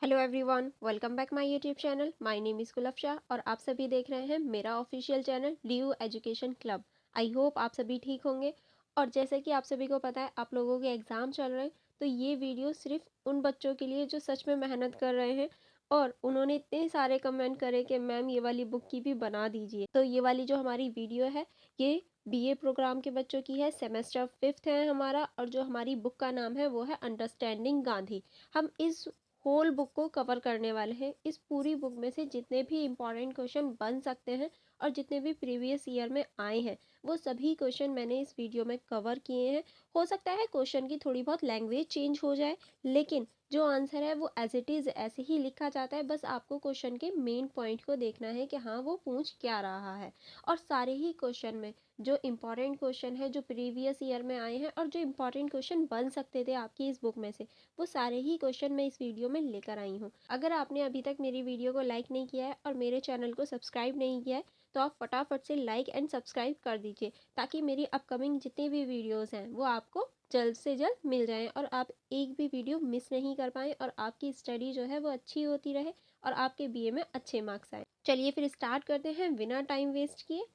Hello everyone, welcome back my YouTube channel. My name is Gulfasha और आप सभी देख रहे हैं मेरा official channel leave education club. I hope आप सभी ठीक होंगे। और जैसे कि आप सभी को पता है, आप लोगों के एग्ज़ाम चल रहे हैं, तो ये वीडियो सिर्फ उन बच्चों के लिए जो सच में मेहनत कर रहे हैं और उन्होंने इतने सारे कमेंट करे कि मैम ये वाली बुक की भी बना दीजिए। तो ये वाली जो हमारी वीडियो है, ये बीए प्रोग्राम के बच्चों की है। सेमेस्टर 5th है हमारा, और जो हमारी बुक का नाम है वो है अंडरस्टैंडिंग गांधी। हम इस होल बुक को कवर करने वाले हैं। इस पूरी बुक में से जितने भी इम्पॉर्टेंट क्वेश्चन बन सकते हैं और जितने भी प्रीवियस ईयर में आए हैं, वो सभी क्वेश्चन मैंने इस वीडियो में कवर किए हैं। हो सकता है क्वेश्चन की थोड़ी बहुत लैंग्वेज चेंज हो जाए, लेकिन जो आंसर है वो एज इट इज़ ऐसे ही लिखा जाता है। बस आपको क्वेश्चन के मेन पॉइंट को देखना है कि हाँ, वो पूछ क्या रहा है। और सारे ही क्वेश्चन में जो इम्पॉर्टेंट क्वेश्चन है, जो प्रीवियस ईयर में आए हैं और जो इम्पॉर्टेंट क्वेश्चन बन सकते थे आपकी इस बुक में से, वो सारे ही क्वेश्चन मैं इस वीडियो में लेकर आई हूँ। अगर आपने अभी तक मेरी वीडियो को लाइक नहीं किया है और मेरे चैनल को सब्सक्राइब नहीं किया है, तो आप फटाफट से लाइक एंड सब्सक्राइब कर दीजिए, ताकि मेरी अपकमिंग जितनी भी वीडियोस हैं वो आपको जल्द से जल्द मिल जाएं और आप एक भी वीडियो मिस नहीं कर पाएँ और आपकी स्टडी जो है वो अच्छी होती रहे और आपके बीए में अच्छे मार्क्स आए। चलिए फिर स्टार्ट करते हैं बिना टाइम वेस्ट किए।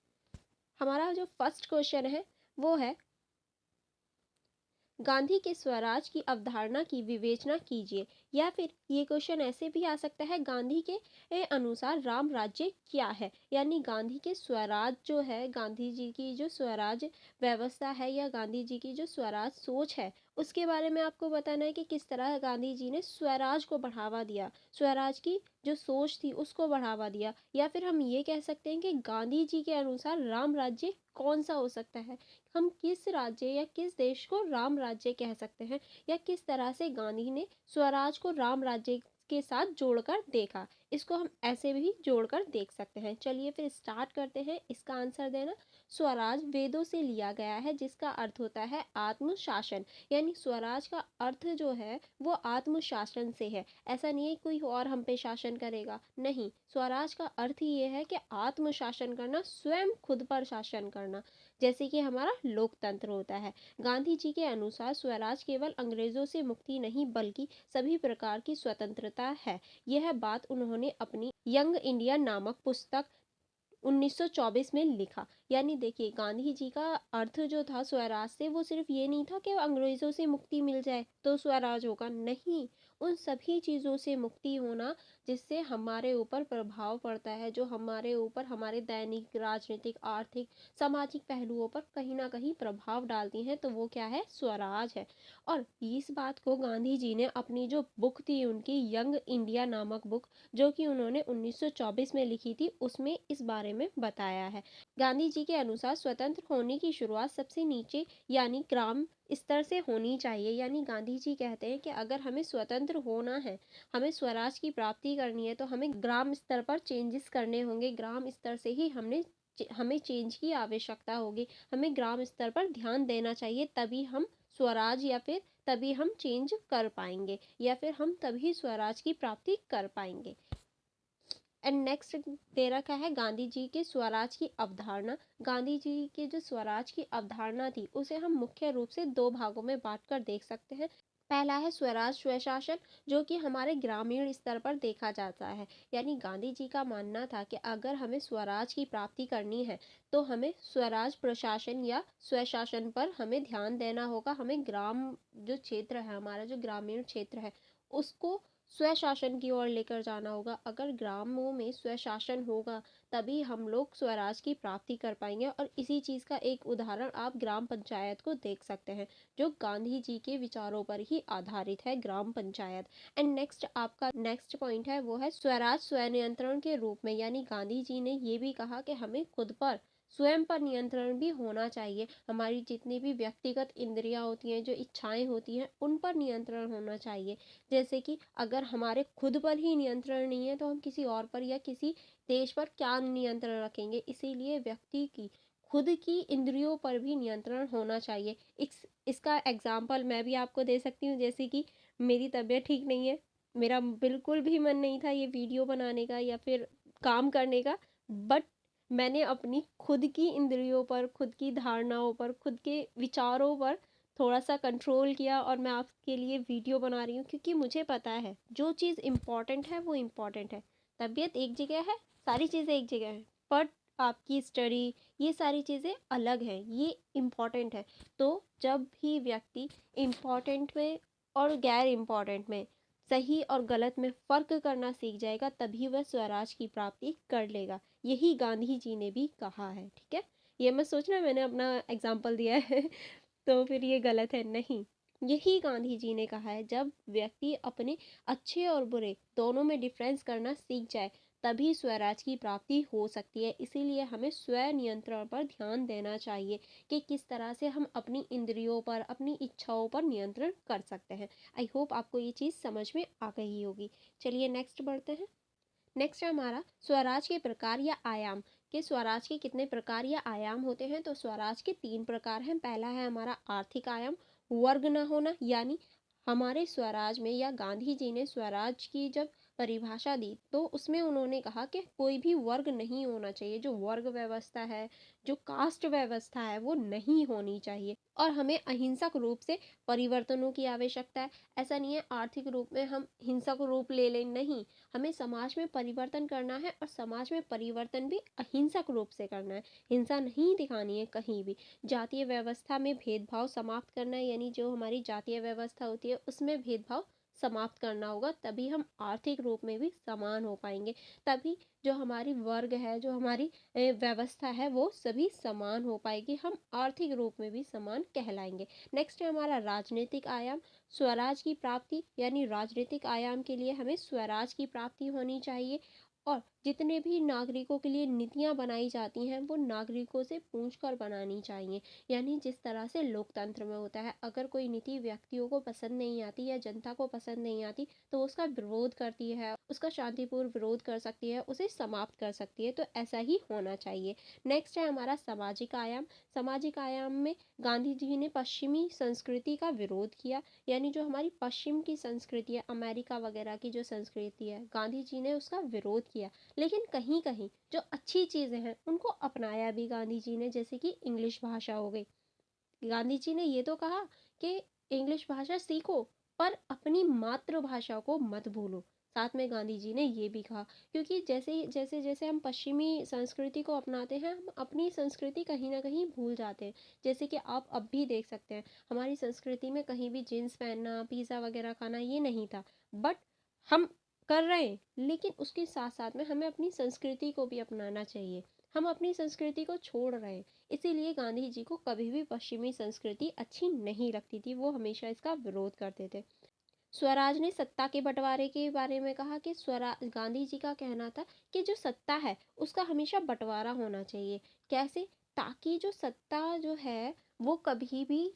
हमारा जो फर्स्ट क्वेश्चन है वो है, गांधी के स्वराज की अवधारणा की विवेचना कीजिए। या फिर ये क्वेश्चन ऐसे भी आ सकता है, गांधी के अनुसार राम राज्य क्या है। यानी गांधी के स्वराज जो है, गांधी जी की जो स्वराज व्यवस्था है या गांधी जी की जो स्वराज सोच है, उसके बारे में आपको बताना है कि किस तरह गांधी जी ने स्वराज को बढ़ावा दिया, स्वराज की जो सोच थी उसको बढ़ावा दिया। या फिर हम ये कह सकते हैं कि गांधी जी के अनुसार राम राज्य कौन सा हो सकता है, हम किस राज्य या किस देश को राम राज्य कह सकते हैं, या किस तरह से गांधी ने स्वराज को राम राज्य के साथ जोड़कर देखा। इसको हम ऐसे भी जोड़कर देख सकते हैं। चलिए फिर स्टार्ट करते हैं इसका आंसर देना। स्वराज वेदों से लिया गया है, जिसका अर्थ होता है आत्मशासन। यानी स्वराज का अर्थ जो है वो आत्मशासन से है। ऐसा नहीं है कोई और हम पे शासन करेगा, नहीं, स्वराज का अर्थ ये है कि आत्मशासन करना, स्वयं खुद पर शासन करना, जैसे कि हमारा लोकतंत्र होता है। गांधी जी के अनुसार स्वराज केवल अंग्रेजों से मुक्ति नहीं, बल्कि सभी प्रकार की स्वतंत्रता है। यह बात उन्होंने अपनी यंग इंडिया नामक पुस्तक 1924 में लिखा। यानी देखिए, गांधी जी का अर्थ जो था स्वराज से, वो सिर्फ ये नहीं था कि अंग्रेजों से मुक्ति मिल जाए तो स्वराज होगा, नहीं, उन सभी चीज़ों से मुक्ति होना जिससे हमारे ऊपर प्रभाव पड़ता है, जो हमारे ऊपर हमारे दैनिक राजनीतिक आर्थिक सामाजिक पहलुओं पर कहीं ना कहीं प्रभाव डालती हैं, तो वो क्या है, स्वराज है। और इस बात को गांधी जी ने अपनी जो बुक थी उनकी यंग इंडिया नामक बुक, जो कि उन्होंने 1924 में लिखी थी, उसमें इस बारे में बताया है। गांधी जी के अनुसार स्वतंत्र होने की शुरुआत सबसे नीचे यानी ग्राम स्तर से होनी चाहिए। यानी गांधी जी कहते हैं कि अगर हमें स्वतंत्र होना है, हमें स्वराज की प्राप्ति करनी है, तो हमें ग्राम स्तर पर चेंजेस करने होंगे। ग्राम स्तर से ही हमें चेंज की आवश्यकता होगी, हमें ग्राम स्तर पर ध्यान देना चाहिए, तभी हम स्वराज या फिर तभी हम चेंज कर पाएंगे, या फिर हम तभी स्वराज की प्राप्ति कर पाएंगे। एंड नेक्स्ट दे रखा है गांधी जी के स्वराज की अवधारणा। गांधी जी की जो स्वराज की अवधारणा थी, उसे हम मुख्य रूप से दो भागों में बांटकर देख सकते हैं। पहला है स्वराज स्वशासन, जो कि हमारे ग्रामीण स्तर पर देखा जाता है। यानी गांधी जी का मानना था कि अगर हमें स्वराज की प्राप्ति करनी है, तो हमें स्वराज प्रशासन या स्वशासन पर हमें ध्यान देना होगा। हमें ग्राम जो क्षेत्र है, हमारा जो ग्रामीण क्षेत्र है, उसको स्वशासन की ओर लेकर जाना होगा। अगर ग्रामों में स्वशासन होगा, तभी हम लोग स्वराज की प्राप्ति कर पाएंगे। और इसी चीज़ का एक उदाहरण आप ग्राम पंचायत को देख सकते हैं, जो गांधी जी के विचारों पर ही आधारित है, ग्राम पंचायत। एंड नेक्स्ट आपका नेक्स्ट पॉइंट है, वो है स्वराज स्वनियंत्रण के रूप में। यानी गांधी जी ने ये भी कहा कि हमें खुद पर, स्वयं पर नियंत्रण भी होना चाहिए। हमारी जितनी भी व्यक्तिगत इंद्रियां होती हैं, जो इच्छाएं होती हैं, उन पर नियंत्रण होना चाहिए। जैसे कि अगर हमारे खुद पर ही नियंत्रण नहीं है, तो हम किसी और पर या किसी देश पर क्या नियंत्रण रखेंगे। इसीलिए व्यक्ति की खुद की इंद्रियों पर भी नियंत्रण होना चाहिए। इसका एग्जाम्पल मैं भी आपको दे सकती हूँ। जैसे कि मेरी तबीयत ठीक नहीं है, मेरा बिल्कुल भी मन नहीं था ये वीडियो बनाने का या फिर काम करने का, बट मैंने अपनी खुद की इंद्रियों पर, खुद की धारणाओं पर, खुद के विचारों पर थोड़ा सा कंट्रोल किया और मैं आपके लिए वीडियो बना रही हूँ, क्योंकि मुझे पता है जो चीज़ इम्पॉर्टेंट है वो इम्पॉर्टेंट है। तबीयत एक जगह है, सारी चीज़ें एक जगह हैं, बट आपकी स्टडी, ये सारी चीज़ें अलग हैं, ये इम्पॉर्टेंट है। तो जब भी व्यक्ति इम्पॉर्टेंट में और गैर इम्पॉर्टेंट में, सही और गलत में फ़र्क करना सीख जाएगा, तभी वह स्वराज की प्राप्ति कर लेगा। यही गांधी जी ने भी कहा है, ठीक है? ये मत सोचना मैंने अपना एग्जाम्पल दिया है तो फिर ये गलत है, नहीं। यही गांधी जी ने कहा है, जब व्यक्ति अपने अच्छे और बुरे दोनों में डिफरेंस करना सीख जाए, तभी स्वराज की प्राप्ति हो सकती है। इसीलिए हमें स्व नियंत्रण पर ध्यान देना चाहिए कि किस तरह से हम अपनी इंद्रियों पर, अपनी इच्छाओं पर नियंत्रण कर सकते हैं। आई होप आपको ये चीज़ समझ में आ गई होगी। चलिए नेक्स्ट बढ़ते हैं। नेक्स्ट है हमारा स्वराज के प्रकार या आयाम। कि स्वराज के कितने प्रकार या आयाम होते हैं, तो स्वराज के 3 प्रकार हैं। पहला है हमारा आर्थिक आयाम, वर्ग न होना, यानी हमारे स्वराज में या गांधी जी ने स्वराज की जब परिभाषा दी तो उसमें उन्होंने कहा कि कोई भी वर्ग नहीं होना चाहिए। जो वर्ग व्यवस्था है, जो कास्ट व्यवस्था है, वो नहीं होनी चाहिए और हमें अहिंसक रूप से परिवर्तनों की आवश्यकता है। ऐसा नहीं है आर्थिक रूप में हम हिंसक रूप ले लें, नहीं, हमें समाज में परिवर्तन करना है और समाज में परिवर्तन भी अहिंसक रूप से करना है। हिंसा नहीं दिखानी है कहीं भी। जातीय व्यवस्था में भेदभाव समाप्त करना है, यानी जो हमारी जातीय व्यवस्था होती है उसमें भेदभाव समाप्त करना होगा, तभी हम आर्थिक रूप में भी समान हो पाएंगे। तभी जो हमारी वर्ग है, जो हमारी व्यवस्था है, वो सभी समान हो पाएगी, हम आर्थिक रूप में भी समान कहलाएंगे। नेक्स्ट है हमारा राजनीतिक आयाम। स्वराज की प्राप्ति यानी राजनीतिक आयाम के लिए हमें स्वराज की प्राप्ति होनी चाहिए और जितने भी नागरिकों के लिए नीतियां बनाई जाती हैं वो नागरिकों से पूछकर बनानी चाहिए। यानी जिस तरह से लोकतंत्र में होता है, अगर कोई नीति व्यक्तियों को पसंद नहीं आती या जनता को पसंद नहीं आती तो वो उसका विरोध करती है, उसका शांतिपूर्ण विरोध कर सकती है, उसे समाप्त कर सकती है। तो ऐसा ही होना चाहिए। नेक्स्ट है हमारा सामाजिक आयाम। सामाजिक आयाम में गांधी जी ने पश्चिमी संस्कृति का विरोध किया, यानी जो हमारी पश्चिम की संस्कृति है, अमेरिका वगैरह की जो संस्कृति है, गांधी जी ने उसका विरोध किया। लेकिन कहीं कहीं जो अच्छी चीज़ें हैं उनको अपनाया भी गांधी जी ने, जैसे कि इंग्लिश भाषा हो गई। गांधी जी ने ये तो कहा कि इंग्लिश भाषा सीखो पर अपनी मातृभाषा को मत भूलो। साथ में गांधी जी ने ये भी कहा, क्योंकि जैसे जैसे हम पश्चिमी संस्कृति को अपनाते हैं, हम अपनी संस्कृति कहीं ना कहीं भूल जाते हैं। जैसे कि आप अब भी देख सकते हैं, हमारी संस्कृति में कहीं भी जीन्स पहनना, पिज़्ज़ा वगैरह खाना ये नहीं था, बट हम कर रहे हैं। लेकिन उसके साथ साथ में हमें अपनी संस्कृति को भी अपनाना चाहिए। हम अपनी संस्कृति को छोड़ रहे हैं। इसीलिए गांधी जी को कभी भी पश्चिमी संस्कृति अच्छी नहीं लगती थी, वो हमेशा इसका विरोध करते थे। स्वराज ने सत्ता के बंटवारे के बारे में कहा कि स्वराज, गांधी जी का कहना था कि जो सत्ता है उसका हमेशा बंटवारा होना चाहिए। कैसे? ताकि जो सत्ता जो है वो कभी भी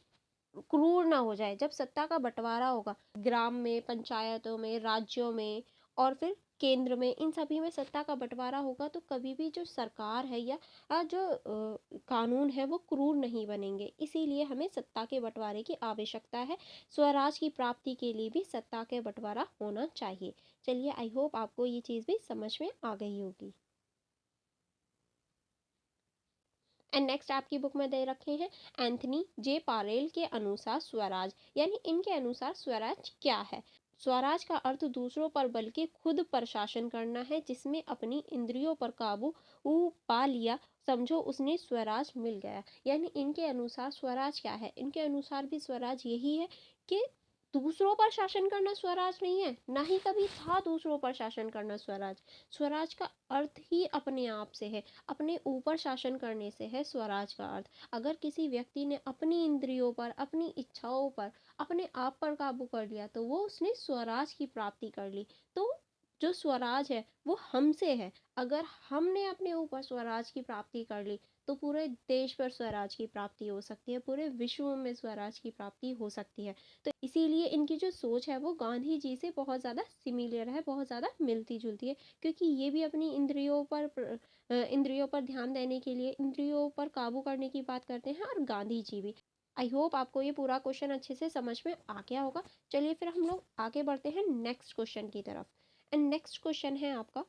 क्रूर ना हो जाए। जब सत्ता का बंटवारा होगा ग्राम में, पंचायतों में, राज्यों में और फिर केंद्र में, इन सभी में सत्ता का बंटवारा होगा तो कभी भी जो सरकार है या जो कानून है वो क्रूर नहीं बनेंगे। इसीलिए हमें सत्ता के बंटवारे की आवश्यकता है। स्वराज की प्राप्ति के लिए भी सत्ता के बंटवारा होना चाहिए। चलिए, आई होप आपको ये चीज़ भी समझ में आ गई होगी। एंड नेक्स्ट आपकी बुक में दे रखे हैं एंथनी जे पारेल के अनुसार स्वराज, यानी इनके अनुसार स्वराज क्या है। स्वराज का अर्थ दूसरों पर बल्कि खुद पर शासन करना है, जिसमें अपनी इंद्रियों पर काबू पा लिया, समझो उसने स्वराज मिल गया। यानी इनके अनुसार स्वराज क्या है, इनके अनुसार भी स्वराज यही है कि दूसरों पर शासन करना स्वराज नहीं है, ना ही कभी था दूसरों पर शासन करना स्वराज। स्वराज का अर्थ ही अपने आप से है, अपने ऊपर शासन करने से है स्वराज का अर्थ। अगर किसी व्यक्ति ने अपनी इंद्रियों पर, अपनी इच्छाओं पर, अपने आप पर काबू कर लिया तो वो उसने स्वराज की प्राप्ति कर ली। तो जो स्वराज है वो हमसे है। अगर हमने अपने ऊपर स्वराज की प्राप्ति कर ली तो पूरे देश पर स्वराज की प्राप्ति हो सकती है, पूरे विश्व में स्वराज की प्राप्ति हो सकती है। तो इसीलिए इनकी जो सोच है वो गांधी जी से बहुत ज़्यादा सिमिलर है, बहुत ज़्यादा मिलती जुलती है, क्योंकि ये भी अपनी इंद्रियों पर ध्यान देने के लिए, इंद्रियों पर काबू करने की बात करते हैं, और गांधी जी भी। आई होप आपको ये पूरा क्वेश्चन अच्छे से समझ में आ गया होगा। चलिए फिर हम लोग आगे बढ़ते हैं नेक्स्ट क्वेश्चन की तरफ। एंड नेक्स्ट क्वेश्चन है आपका,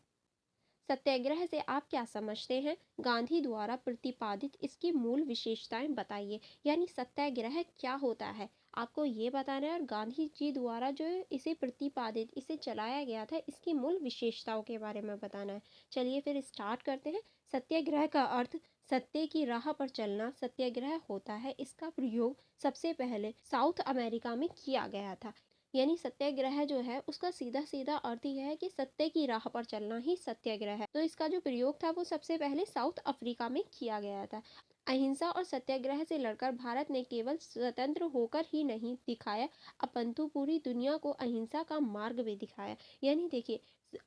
सत्याग्रह से आप क्या समझते हैं? गांधी द्वारा प्रतिपादित इसकी मूल विशेषताएं बताइए। यानी सत्याग्रह क्या होता है, आपको ये बताना है, और गांधी जी द्वारा जो इसे प्रतिपादित, इसे चलाया गया था, इसकी मूल विशेषताओं के बारे में बताना है। चलिए फिर स्टार्ट करते हैं। सत्याग्रह का अर्थ सत्य की राह पर चलना सत्याग्रह होता है। इसका प्रयोग सबसे पहले साउथ अमेरिका में किया गया था। यानी सत्याग्रह जो है उसका सीधा सीधा अर्थ यह है कि सत्य की राह पर चलना ही सत्याग्रह है। तो इसका जो प्रयोग था वो सबसे पहले साउथ अफ्रीका में किया गया था। अहिंसा और सत्याग्रह से लड़कर भारत ने केवल स्वतंत्र होकर ही नहीं दिखाया, अपितु पूरी दुनिया को अहिंसा का मार्ग भी दिखाया। यानी देखिए,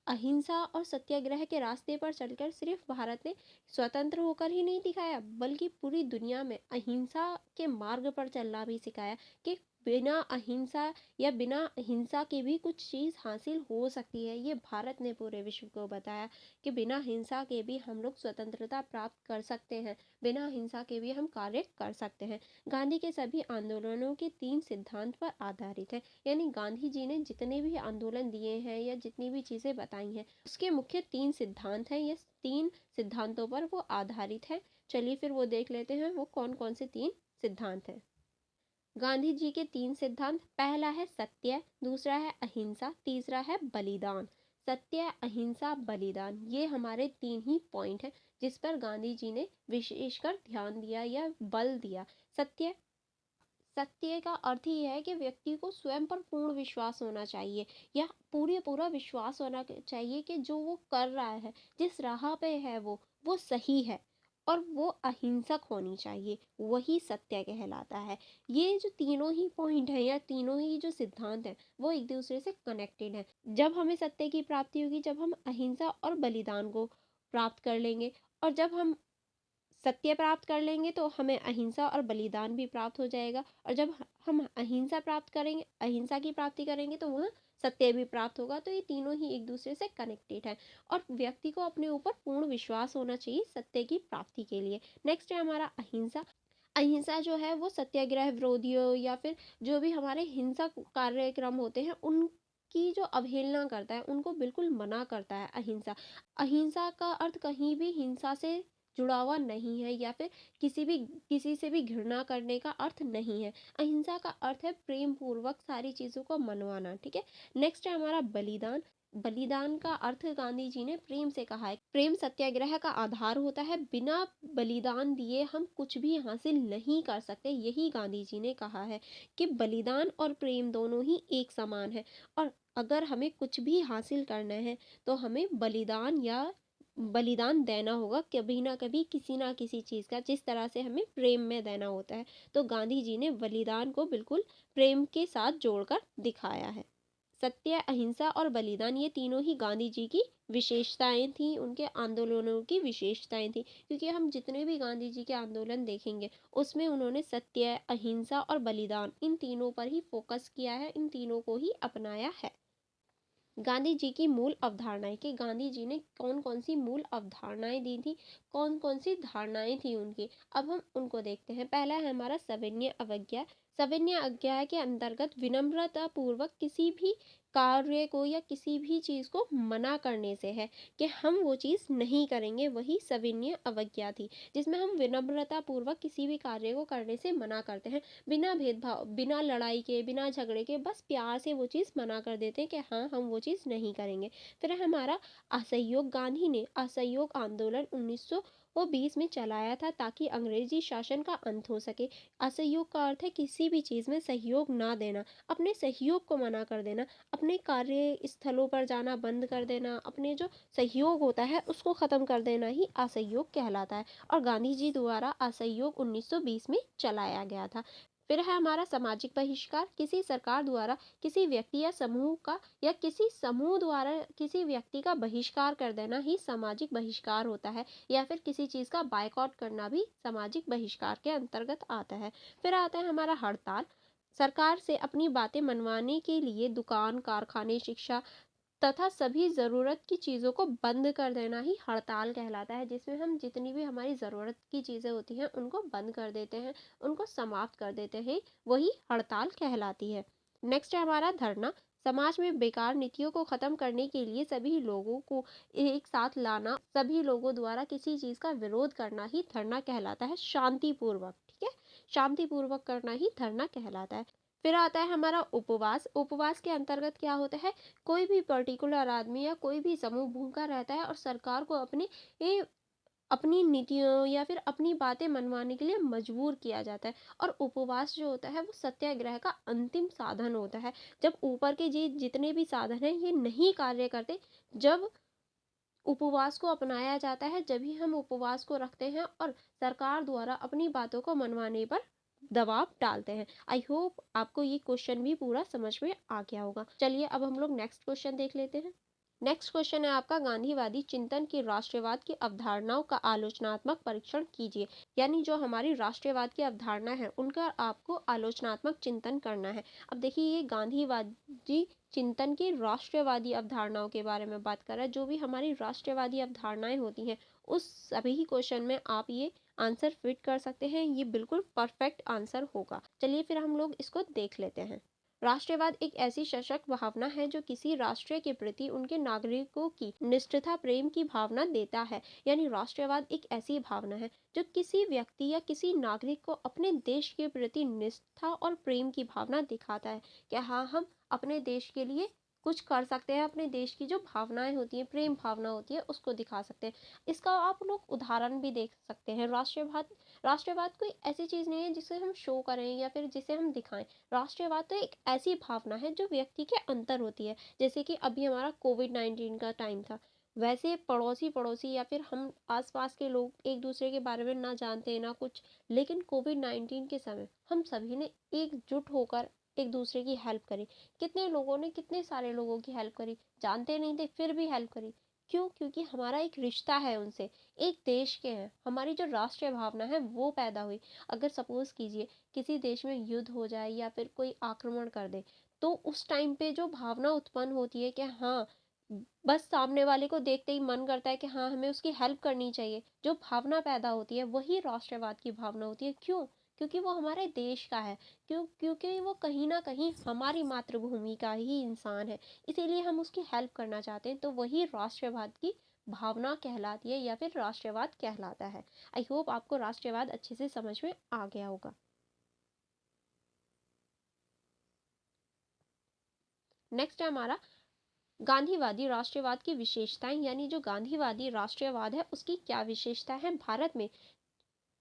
अहिंसा और सत्याग्रह के रास्ते पर चलकर सिर्फ भारत ने स्वतंत्र होकर ही नहीं दिखाया, बल्कि पूरी दुनिया में अहिंसा के मार्ग पर चलना भी सिखाया कि बिना अहिंसा या बिना हिंसा के भी कुछ चीज़ हासिल हो सकती है। ये भारत ने पूरे विश्व को बताया कि बिना हिंसा के भी हम लोग स्वतंत्रता प्राप्त कर सकते हैं, बिना हिंसा के भी हम कार्य कर सकते हैं। गांधी के सभी आंदोलनों के 3 सिद्धांत पर आधारित है। यानी गांधी जी ने जितने भी आंदोलन दिए हैं या जितनी भी चीज़ें बताई हैं, उसके मुख्य 3 सिद्धांत हैं। ये 3 सिद्धांतों पर वो आधारित है। चलिए फिर वो देख लेते हैं वो कौन कौन से 3 सिद्धांत हैं। गांधी जी के 3 सिद्धांत, पहला है सत्य, दूसरा है अहिंसा, तीसरा है बलिदान। सत्य, अहिंसा, बलिदान, ये हमारे 3 ही पॉइंट हैं जिस पर गांधी जी ने विशेषकर ध्यान दिया या बल दिया। सत्य, सत्य का अर्थ ही है कि व्यक्ति को स्वयं पर पूर्ण विश्वास होना चाहिए, या पूरा विश्वास होना चाहिए कि जो वो कर रहा है, जिस राह पे है वो सही है, और वो अहिंसक होनी चाहिए, वही सत्य कहलाता है। ये जो तीनों ही पॉइंट हैं या तीनों ही जो सिद्धांत हैं वो एक दूसरे से कनेक्टेड हैं। जब हमें सत्य की प्राप्ति होगी, जब हम अहिंसा और बलिदान को प्राप्त कर लेंगे, और जब हम सत्य प्राप्त कर लेंगे तो हमें अहिंसा और बलिदान भी प्राप्त हो जाएगा, और जब हम अहिंसा प्राप्त करेंगे, अहिंसा की प्राप्ति करेंगे, तो वह सत्य भी प्राप्त होगा। तो ये तीनों ही एक दूसरे से कनेक्टेड है, और व्यक्ति को अपने ऊपर पूर्ण विश्वास होना चाहिए सत्य की प्राप्ति के लिए। नेक्स्ट है हमारा अहिंसा। अहिंसा जो है वो सत्याग्रह विरोधियों या फिर जो भी हमारे हिंसक कार्यक्रम होते हैं उनकी जो अवहेलना करता है, उनको बिल्कुल मना करता है अहिंसा। अहिंसा का अर्थ कहीं भी हिंसा से जुड़ा हुआ नहीं है, या फिर किसी से भी घृणा करने का अर्थ नहीं है। अहिंसा का अर्थ है प्रेम पूर्वक सारी चीज़ों को मनवाना। ठीक है। नेक्स्ट है हमारा बलिदान। बलिदान का अर्थ गांधी जी ने प्रेम से कहा है। प्रेम सत्याग्रह का आधार होता है, बिना बलिदान दिए हम कुछ भी हासिल नहीं कर सकते। यही गांधी जी ने कहा है कि बलिदान और प्रेम दोनों ही एक समान है, और अगर हमें कुछ भी हासिल करना है तो हमें बलिदान देना होगा, कभी ना कभी किसी ना किसी चीज़ का, जिस तरह से हमें प्रेम में देना होता है। तो गांधी जी ने बलिदान को बिल्कुल प्रेम के साथ जोड़कर दिखाया है। सत्य, अहिंसा और बलिदान, ये तीनों ही गांधी जी की विशेषताएं थी, उनके आंदोलनों की विशेषताएं थी। क्योंकि हम जितने भी गांधी जी के आंदोलन देखेंगे उसमें उन्होंने सत्य, अहिंसा और बलिदान, इन तीनों पर ही फोकस किया है, इन तीनों को ही अपनाया है। गांधी जी की मूल अवधारणाएं, कि गांधी जी ने कौन कौन सी मूल अवधारणाएं दी थी, कौन कौन सी धारणाएं थी उनकी। अब हम उनको देखते हैं। पहला है हमारा सविनय अवज्ञा। सविनय अवज्ञा के अंतर्गत विनम्रता पूर्वक किसी भी कार्य को या किसी भी चीज़ को मना करने से है, कि हम वो चीज़ नहीं करेंगे, वही सविनय अवज्ञा थी, जिसमें हम विनम्रता पूर्वक किसी भी कार्य को करने से मना करते हैं, बिना भेदभाव, बिना लड़ाई के, बिना झगड़े के, बस प्यार से वो चीज़ मना कर देते हैं कि हाँ हम वो चीज़ नहीं करेंगे। फिर है हमारा असहयोग। गांधी ने असहयोग आंदोलन 1920 में चलाया था, ताकि अंग्रेजी शासन का अंत हो सके। असहयोग का अर्थ है किसी भी चीज़ में सहयोग ना देना, अपने सहयोग को मना कर देना, अपने कार्य स्थलों पर जाना बंद कर देना, अपने जो सहयोग होता है उसको ख़त्म कर देना ही असहयोग कहलाता है। और गांधी जी द्वारा असहयोग 1920 में चलाया गया था। फिर है हमारा सामाजिक बहिष्कार। किसी सरकार द्वारा किसी व्यक्ति या समूह का, या किसी समूह द्वारा किसी व्यक्ति का बहिष्कार कर देना ही सामाजिक बहिष्कार होता है, या फिर किसी चीज़ का बायकॉट करना भी सामाजिक बहिष्कार के अंतर्गत आता है। फिर आता है हमारा हड़ताल। सरकार से अपनी बातें मनवाने के लिए दुकान, कारखाने, शिक्षा तथा सभी ज़रूरत की चीज़ों को बंद कर देना ही हड़ताल कहलाता है, जिसमें हम जितनी भी हमारी ज़रूरत की चीज़ें होती हैं उनको बंद कर देते हैं, उनको समाप्त कर देते हैं, वही हड़ताल कहलाती है। नेक्स्ट है हमारा धरना। समाज में बेकार नीतियों को खत्म करने के लिए सभी लोगों को एक साथ लाना, सभी लोगों द्वारा किसी चीज का विरोध करना ही धरना कहलाता है, शांतिपूर्वक। ठीक है, शांतिपूर्वक करना ही धरना कहलाता है। फिर आता है हमारा उपवास। उपवास के अंतर्गत क्या होता है, कोई भी पर्टिकुलर आदमी या कोई भी समूह भूखा रहता है और सरकार को अपनी नीतियों या फिर अपनी बातें मनवाने के लिए मजबूर किया जाता है। और उपवास जो होता है वो सत्याग्रह का अंतिम साधन होता है। जब ऊपर के जी जितने भी साधन हैं ये नहीं कार्य करते, जब उपवास को अपनाया जाता है, जब ही हम उपवास को रखते हैं और सरकार द्वारा अपनी बातों को मनवाने पर दबाव डालते हैं। आई होप आपको ये क्वेश्चन भी पूरा समझ में आ गया होगा। चलिए अब हम लोग नेक्स्ट क्वेश्चन देख लेते हैं। नेक्स्ट क्वेश्चन है आपका, गांधीवादी चिंतन की राष्ट्रवाद की अवधारणाओं का आलोचनात्मक परीक्षण कीजिए। यानी जो हमारी राष्ट्रवाद की अवधारणा है उनका आपको आलोचनात्मक चिंतन करना है। अब देखिए, ये गांधीवादी चिंतन की राष्ट्रवादी अवधारणाओं के बारे में बात कर रहा है। जो भी हमारी राष्ट्रवादी अवधारणाएं होती हैं उस सभी क्वेश्चन में आप ये आंसर फिट कर सकते हैं। ये बिल्कुल परफेक्ट आंसर होगा। चलिए फिर हम लोग इसको देख लेते हैं। राष्ट्रवाद एक ऐसी सशक्त भावना है जो किसी राष्ट्र के प्रति उनके नागरिकों की निष्ठता प्रेम की भावना देता है। यानी राष्ट्रवाद एक ऐसी भावना है जो किसी व्यक्ति या किसी नागरिक को अपने देश के प्रति निष्ठा और प्रेम की भावना दिखाता है कि हाँ, हम अपने देश के लिए कुछ कर सकते हैं। अपने देश की जो भावनाएं होती हैं, प्रेम भावना होती है, उसको दिखा सकते हैं। इसका आप लोग उदाहरण भी देख सकते हैं। राष्ट्रवाद कोई ऐसी चीज नहीं है जिसे हम शो करें या फिर जिसे हम दिखाएं। राष्ट्रवाद तो एक ऐसी भावना है जो व्यक्ति के अंदर होती है। जैसे कि अभी हमारा कोविड-19 का टाइम था, वैसे पड़ोसी पड़ोसी या फिर हम आसपास के लोग एक दूसरे के बारे में ना जानते ना कुछ, लेकिन कोविड-19 के समय हम सभी ने एकजुट होकर एक दूसरे की हेल्प करी। कितने लोगों ने कितने सारे लोगों की हेल्प करी, जानते नहीं थे फिर भी हेल्प करी। क्यों? क्योंकि हमारा एक रिश्ता है उनसे, एक देश के हैं। हमारी जो राष्ट्रीय भावना है वो पैदा हुई। अगर सपोज कीजिए किसी देश में युद्ध हो जाए या फिर कोई आक्रमण कर दे, तो उस टाइम पे जो भावना उत्पन्न होती है कि हाँ, बस सामने वाले को देखते ही मन करता है कि हाँ, हमें उसकी हेल्प करनी चाहिए। जो भावना पैदा होती है वही राष्ट्रवाद की भावना होती है। क्यों? क्योंकि वो हमारे देश का है। क्योंकि वो कहीं ना कहीं हमारी मातृभूमि का ही इंसान है, इसीलिए हम उसकी हेल्प करना चाहते हैं। तो वही राष्ट्रवाद की भावना कहलाती है या फिर राष्ट्रवाद कहलाता है। आई होप आपको राष्ट्रवाद अच्छे से समझ में आ गया होगा। नेक्स्ट है हमारा गांधीवादी राष्ट्रवाद की विशेषताएं। यानी जो गांधीवादी राष्ट्रवाद है उसकी क्या विशेषता है। भारत में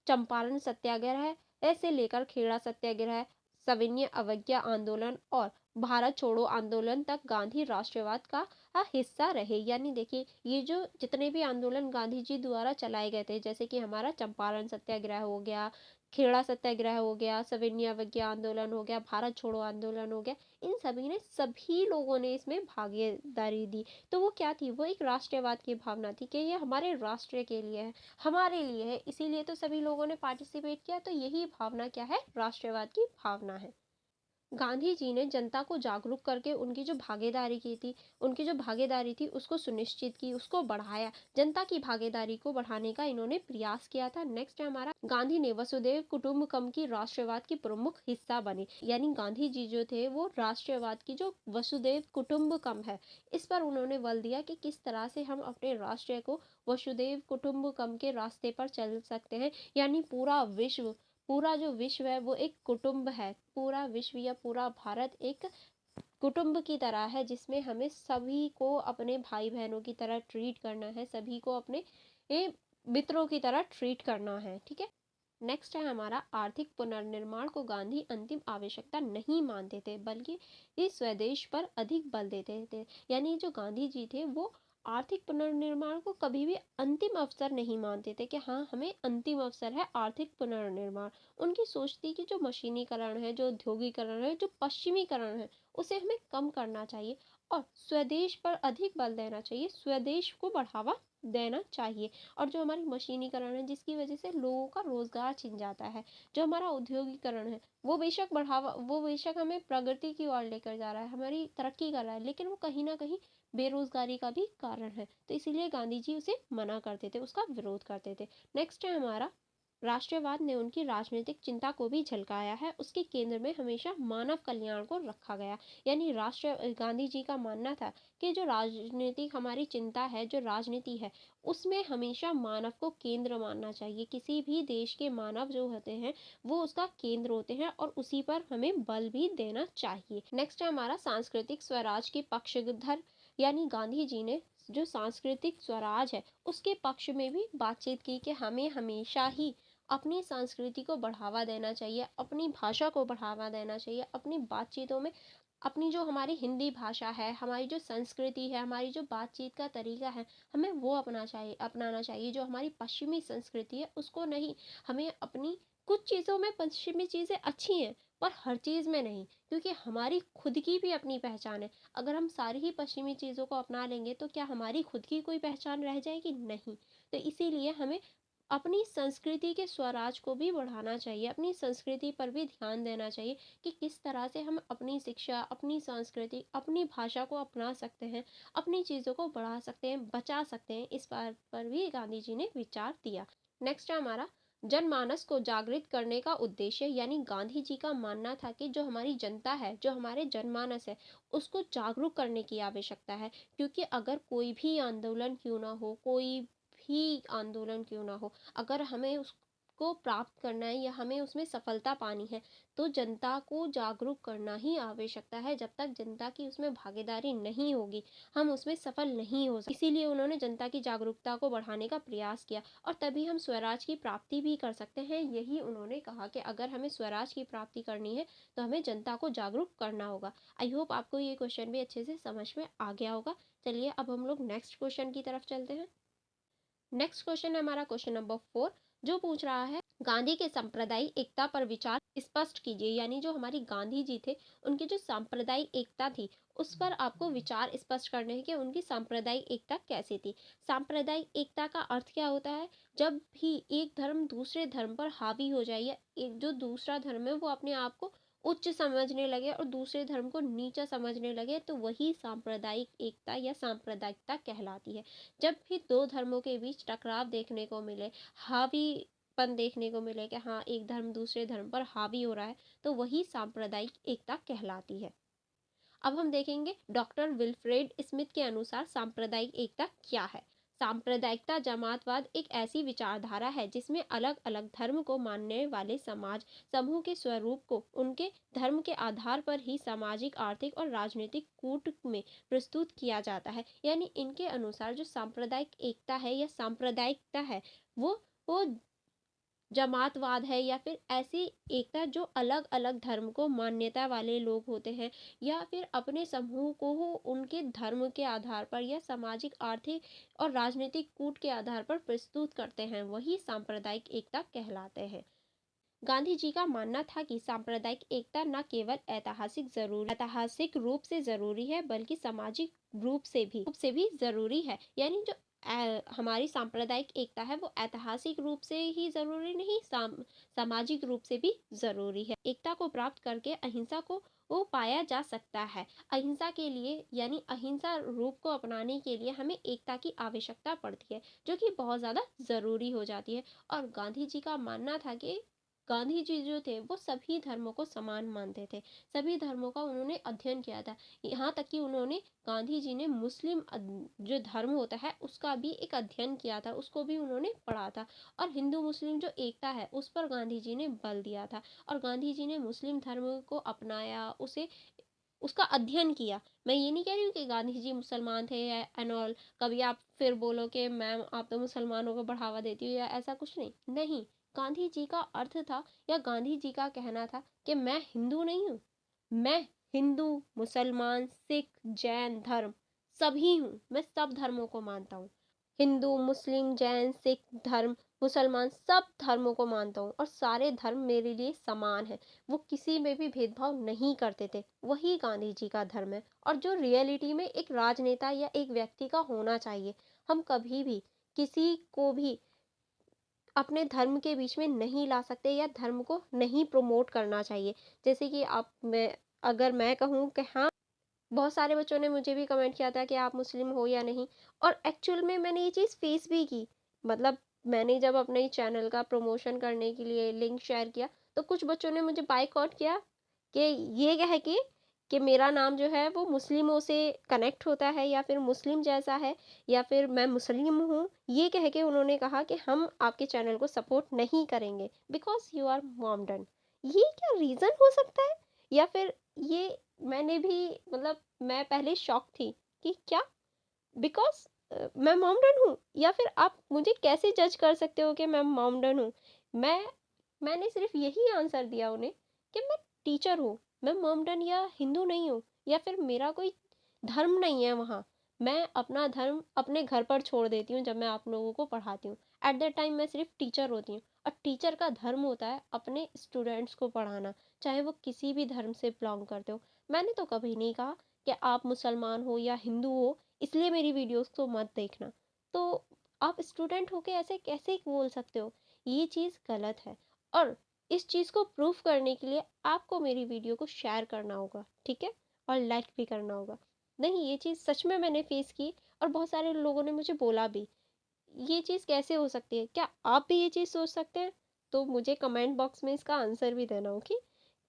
चंपारण सत्याग्रह ऐसे लेकर खेड़ा सत्याग्रह, सविनय अवज्ञा आंदोलन और भारत छोड़ो आंदोलन तक गांधी राष्ट्रवाद का हिस्सा रहे। यानी देखिए, ये जो जितने भी आंदोलन गांधी जी द्वारा चलाए गए थे, जैसे कि हमारा चंपारण सत्याग्रह हो गया, खेड़ा सत्याग्रह हो गया, सविनय अवज्ञा आंदोलन हो गया, भारत छोड़ो आंदोलन हो गया, इन सभी लोगों ने इसमें भागीदारी दी। तो वो क्या थी, वो एक राष्ट्रवाद की भावना थी कि ये हमारे राष्ट्र के लिए है, हमारे लिए है, इसीलिए तो सभी लोगों ने पार्टिसिपेट किया। तो यही भावना क्या है, राष्ट्रवाद की भावना है। गांधी जी ने जनता को जागरूक करके उनकी जो भागीदारी थी उसको सुनिश्चित की, उसको बढ़ाया। जनता की भागीदारी को बढ़ाने का इन्होंने प्रयास किया था। नेक्स्ट है हमारा, गांधी ने वसुधैव कुटुंबकम की राष्ट्रवाद की प्रमुख हिस्सा बने। यानी गांधी जी जो थे वो राष्ट्रवाद की जो वसुधैव कुटुंबकम है, इस पर उन्होंने बल दिया कि किस तरह से हम अपने राष्ट्र को वसुधैव कुटुंबकम के रास्ते पर चल सकते हैं। यानी पूरा जो विश्व है वो एक कुटुंब है। पूरा विश्व या पूरा भारत एक कुटुंब की तरह है, जिसमें हमें सभी को अपने भाई बहनों की तरह ट्रीट करना है, सभी को अपने मित्रों की तरह ट्रीट करना है। ठीक है। नेक्स्ट है हमारा, आर्थिक पुनर्निर्माण को गांधी अंतिम आवश्यकता नहीं मानते थे, बल्कि इस स्वदेश पर अधिक बल देते थे। यानी जो गांधी जी थे वो आर्थिक पुनर्निर्माण को कभी भी अंतिम अवसर नहीं मानते थे कि हाँ, हमें अंतिम अवसर है आर्थिक पुनर्निर्माण। उनकी सोच थी कि जो मशीनीकरण है, जो औद्योगिकरण है, जो पश्चिमीकरण है, उसे हमें कम करना चाहिए और स्वदेश पर अधिक बल देना चाहिए, स्वदेश को बढ़ावा देना चाहिए। और जो हमारी मशीनीकरण है, जिसकी वजह से लोगों का रोजगार छिन जाता है, जो हमारा औद्योगिकरण है, वो बेशक हमें प्रगति की ओर लेकर जा रहा है, हमारी तरक्की कर रहा है, लेकिन वो कहीं ना कहीं बेरोजगारी का भी कारण है। तो इसीलिए गांधी जी उसे मना करते थे, उसका विरोध करते थे। नेक्स्ट है हमारा, राष्ट्रवाद ने उनकी राजनीतिक चिंता को भी झलकाया है। उसके केंद्र में हमेशा मानव कल्याण को रखा गया। यानी गांधी जी का मानना था कि जो राजनीतिक हमारी चिंता है, जो राजनीति है, उसमें हमेशा मानव को केंद्र मानना चाहिए। किसी भी देश के मानव जो होते हैं वो उसका केंद्र होते हैं और उसी पर हमें बल भी देना चाहिए। नेक्स्ट है हमारा सांस्कृतिक स्वराज के पक्षधर, यानी गांधी जी ने जो सांस्कृतिक स्वराज है उसके पक्ष में भी बातचीत की कि हमें हमेशा ही अपनी संस्कृति को बढ़ावा देना चाहिए, अपनी भाषा को बढ़ावा देना चाहिए, अपनी बातचीतों में अपनी जो हमारी हिंदी भाषा है, हमारी जो संस्कृति है, हमारी जो बातचीत का तरीका है, हमें वो अपनाना चाहिए। जो हमारी पश्चिमी संस्कृति है उसको नहीं। हमें अपनी कुछ चीज़ों में पश्चिमी चीज़ें अच्छी हैं पर हर चीज़ में नहीं, क्योंकि हमारी खुद की भी अपनी पहचान है। अगर हम सारी ही पश्चिमी चीज़ों को अपना लेंगे तो क्या हमारी खुद की कोई पहचान रह जाएगी? नहीं। तो इसीलिए हमें अपनी संस्कृति के स्वराज को भी बढ़ाना चाहिए, अपनी संस्कृति पर भी ध्यान देना चाहिए कि किस तरह से हम अपनी शिक्षा, अपनी संस्कृति, अपनी भाषा को अपना सकते हैं, अपनी चीज़ों को बढ़ा सकते हैं, बचा सकते हैं। इस बात पर भी गांधी जी ने विचार दिया। नेक्स्ट है हमारा जनमानस को जागृत करने का उद्देश्य, यानी गांधी जी का मानना था कि जो हमारी जनता है, जो हमारे जनमानस है, उसको जागरूक करने की आवश्यकता है। क्योंकि अगर कोई भी आंदोलन क्यों ना हो, कोई भी आंदोलन क्यों ना हो, अगर हमें उसको प्राप्त करना है या हमें उसमें सफलता पानी है तो जनता को जागरूक करना ही आवश्यकता है। जब तक जनता की उसमें भागीदारी नहीं होगी हम उसमें सफल नहीं हो सकते। इसीलिए उन्होंने जनता की जागरूकता को बढ़ाने का प्रयास किया और तभी हम स्वराज की प्राप्ति भी कर सकते हैं। यही उन्होंने कहा कि अगर हमें स्वराज की प्राप्ति करनी है तो हमें जनता को जागरूक करना होगा। आई होप आपको ये क्वेश्चन भी अच्छे से समझ में आ गया होगा। चलिए अब हम लोग नेक्स्ट क्वेश्चन की तरफ चलते हैं। नेक्स्ट क्वेश्चन है हमारा क्वेश्चन नंबर 4, जो पूछ रहा है गांधी के सांप्रदायिक एकता पर विचार स्पष्ट कीजिए। यानी जो हमारी गांधी जी थे उनकी जो सांप्रदायिक एकता थी उस पर आपको विचार स्पष्ट करने हैं कि उनकी सांप्रदायिक एकता कैसी थी। सांप्रदायिक एकता का अर्थ क्या होता है? जब भी एक धर्म दूसरे धर्म पर हावी हो जाए या एक जो दूसरा धर्म है वो अपने आप को उच्च समझने लगे और दूसरे धर्म को नीचा समझने लगे तो वही सांप्रदायिक एकता या सांप्रदायिकता कहलाती है। जब भी दो धर्मों के बीच टकराव देखने को मिले, हावीपन देखने को मिले कि हाँ एक धर्म दूसरे धर्म पर हावी हो रहा है तो वही सांप्रदायिक एकता कहलाती है। अब हम देखेंगे डॉक्टर विल्फ्रेड स्मिथ के अनुसार सांप्रदायिक एकता क्या है। सांप्रदायिकता जमातवाद एक ऐसी विचारधारा है जिसमें अलग अलग धर्म को मानने वाले समाज समूह के स्वरूप को उनके धर्म के आधार पर ही सामाजिक, आर्थिक और राजनीतिक कूट में प्रस्तुत किया जाता है। यानी इनके अनुसार जो सांप्रदायिक एकता है या सांप्रदायिकता है वो जमातवाद है या फिर ऐसी एकता जो अलग अलग धर्म को मान्यता वाले लोग होते हैं या फिर अपने समूह को हो उनके धर्म के आधार पर या सामाजिक, आर्थिक और राजनीतिक कूट के आधार पर प्रस्तुत करते हैं, वही सांप्रदायिक एकता कहलाते हैं। गांधी जी का मानना था कि सांप्रदायिक एकता न केवल ऐतिहासिक रूप से जरूरी है बल्कि सामाजिक रूप से भी जरूरी है। यानी जो हमारी सांप्रदायिक एकता है वो ऐतिहासिक रूप से ही जरूरी नहीं, सामाजिक रूप से भी जरूरी है। एकता को प्राप्त करके अहिंसा को वो पाया जा सकता है। अहिंसा के लिए यानी अहिंसा रूप को अपनाने के लिए हमें एकता की आवश्यकता पड़ती है जो कि बहुत ज़्यादा ज़रूरी हो जाती है। और गांधी जी का मानना था कि गांधी जी जो थे वो सभी धर्मों को समान मानते थे, सभी धर्मों का उन्होंने अध्ययन किया था। यहाँ तक कि उन्होंने गांधी जी ने मुस्लिम जो धर्म होता है उसका भी एक अध्ययन किया था, उसको भी उन्होंने पढ़ा था। और हिंदू मुस्लिम जो एकता है उस पर गांधी जी ने बल दिया था और गांधी जी ने मुस्लिम धर्म को अपनाया, उसे उसका अध्ययन किया। मैं ये नहीं कह रही हूँ कि गांधी जी मुसलमान थे या एंड ऑल। कभी आप फिर बोलो कि मैम आप तो मुसलमानों को बढ़ावा देती हो या ऐसा कुछ नहीं। नहीं, गांधी जी का अर्थ था या गांधी जी का कहना था कि मैं हिंदू नहीं हूँ, मैं हिंदू, मुसलमान, सिख, जैन धर्म सभी हूँ। मैं सब धर्मों को मानता हूँ। हिंदू, मुस्लिम, जैन, सिख धर्म, मुसलमान सब धर्मों को मानता हूँ और सारे धर्म मेरे लिए समान है। वो किसी में भी भेदभाव नहीं करते थे। वही गांधी जी का धर्म है और जो रियलिटी में एक राजनेता या एक व्यक्ति का होना चाहिए। हम कभी भी किसी को भी अपने धर्म के बीच में नहीं ला सकते या धर्म को नहीं प्रमोट करना चाहिए। जैसे कि अगर मैं कहूँ कि हाँ, बहुत सारे बच्चों ने मुझे भी कमेंट किया था कि आप मुस्लिम हो या नहीं, और एक्चुअल में मैंने ये चीज़ फेस भी की। मतलब मैंने जब अपने चैनल का प्रमोशन करने के लिए लिंक शेयर किया, तो कुछ बच्चों ने मुझे बायकॉट किया कि ये कह के कि मेरा नाम जो है वो मुस्लिमों से कनेक्ट होता है या फिर मुस्लिम जैसा है या फिर मैं मुस्लिम हूँ। ये कह के उन्होंने कहा कि हम आपके चैनल को सपोर्ट नहीं करेंगे बिकॉज़ यू आर मॉमडन। ये क्या रीज़न हो सकता है? या फिर ये मैंने भी मतलब मैं पहले शॉक थी कि क्या बिकॉज़ मैं मॉमडन हूँ या फिर आप मुझे कैसे जज कर सकते हो कि मैं मॉमडन हूँ? मैं मैंने सिर्फ़ यही आंसर दिया उन्हें कि मैं टीचर हूँ, मैं मॉमडन या हिंदू नहीं हूँ या फिर मेरा कोई धर्म नहीं है वहाँ। मैं अपना धर्म अपने घर पर छोड़ देती हूँ जब मैं आप लोगों को पढ़ाती हूँ। एट दैट टाइम मैं सिर्फ़ टीचर होती हूँ और टीचर का धर्म होता है अपने स्टूडेंट्स को पढ़ाना, चाहे वो किसी भी धर्म से बिलॉन्ग करते हो। मैंने तो कभी नहीं कहा कि आप मुसलमान हो या हिंदू हो इसलिए मेरी वीडियोस को मत देखना। तो आप स्टूडेंट होके ऐसे कैसे बोल सकते हो? ये चीज़ गलत है और इस चीज़ को प्रूफ करने के लिए आपको मेरी वीडियो को शेयर करना होगा, ठीक है? और लाइक भी करना होगा। नहीं, ये चीज़ सच में मैंने फेस की और बहुत सारे लोगों ने मुझे बोला भी, ये चीज़ कैसे हो सकती है? क्या आप भी ये चीज़ सोच सकते हैं? तो मुझे कमेंट बॉक्स में इसका आंसर भी देना, ओके?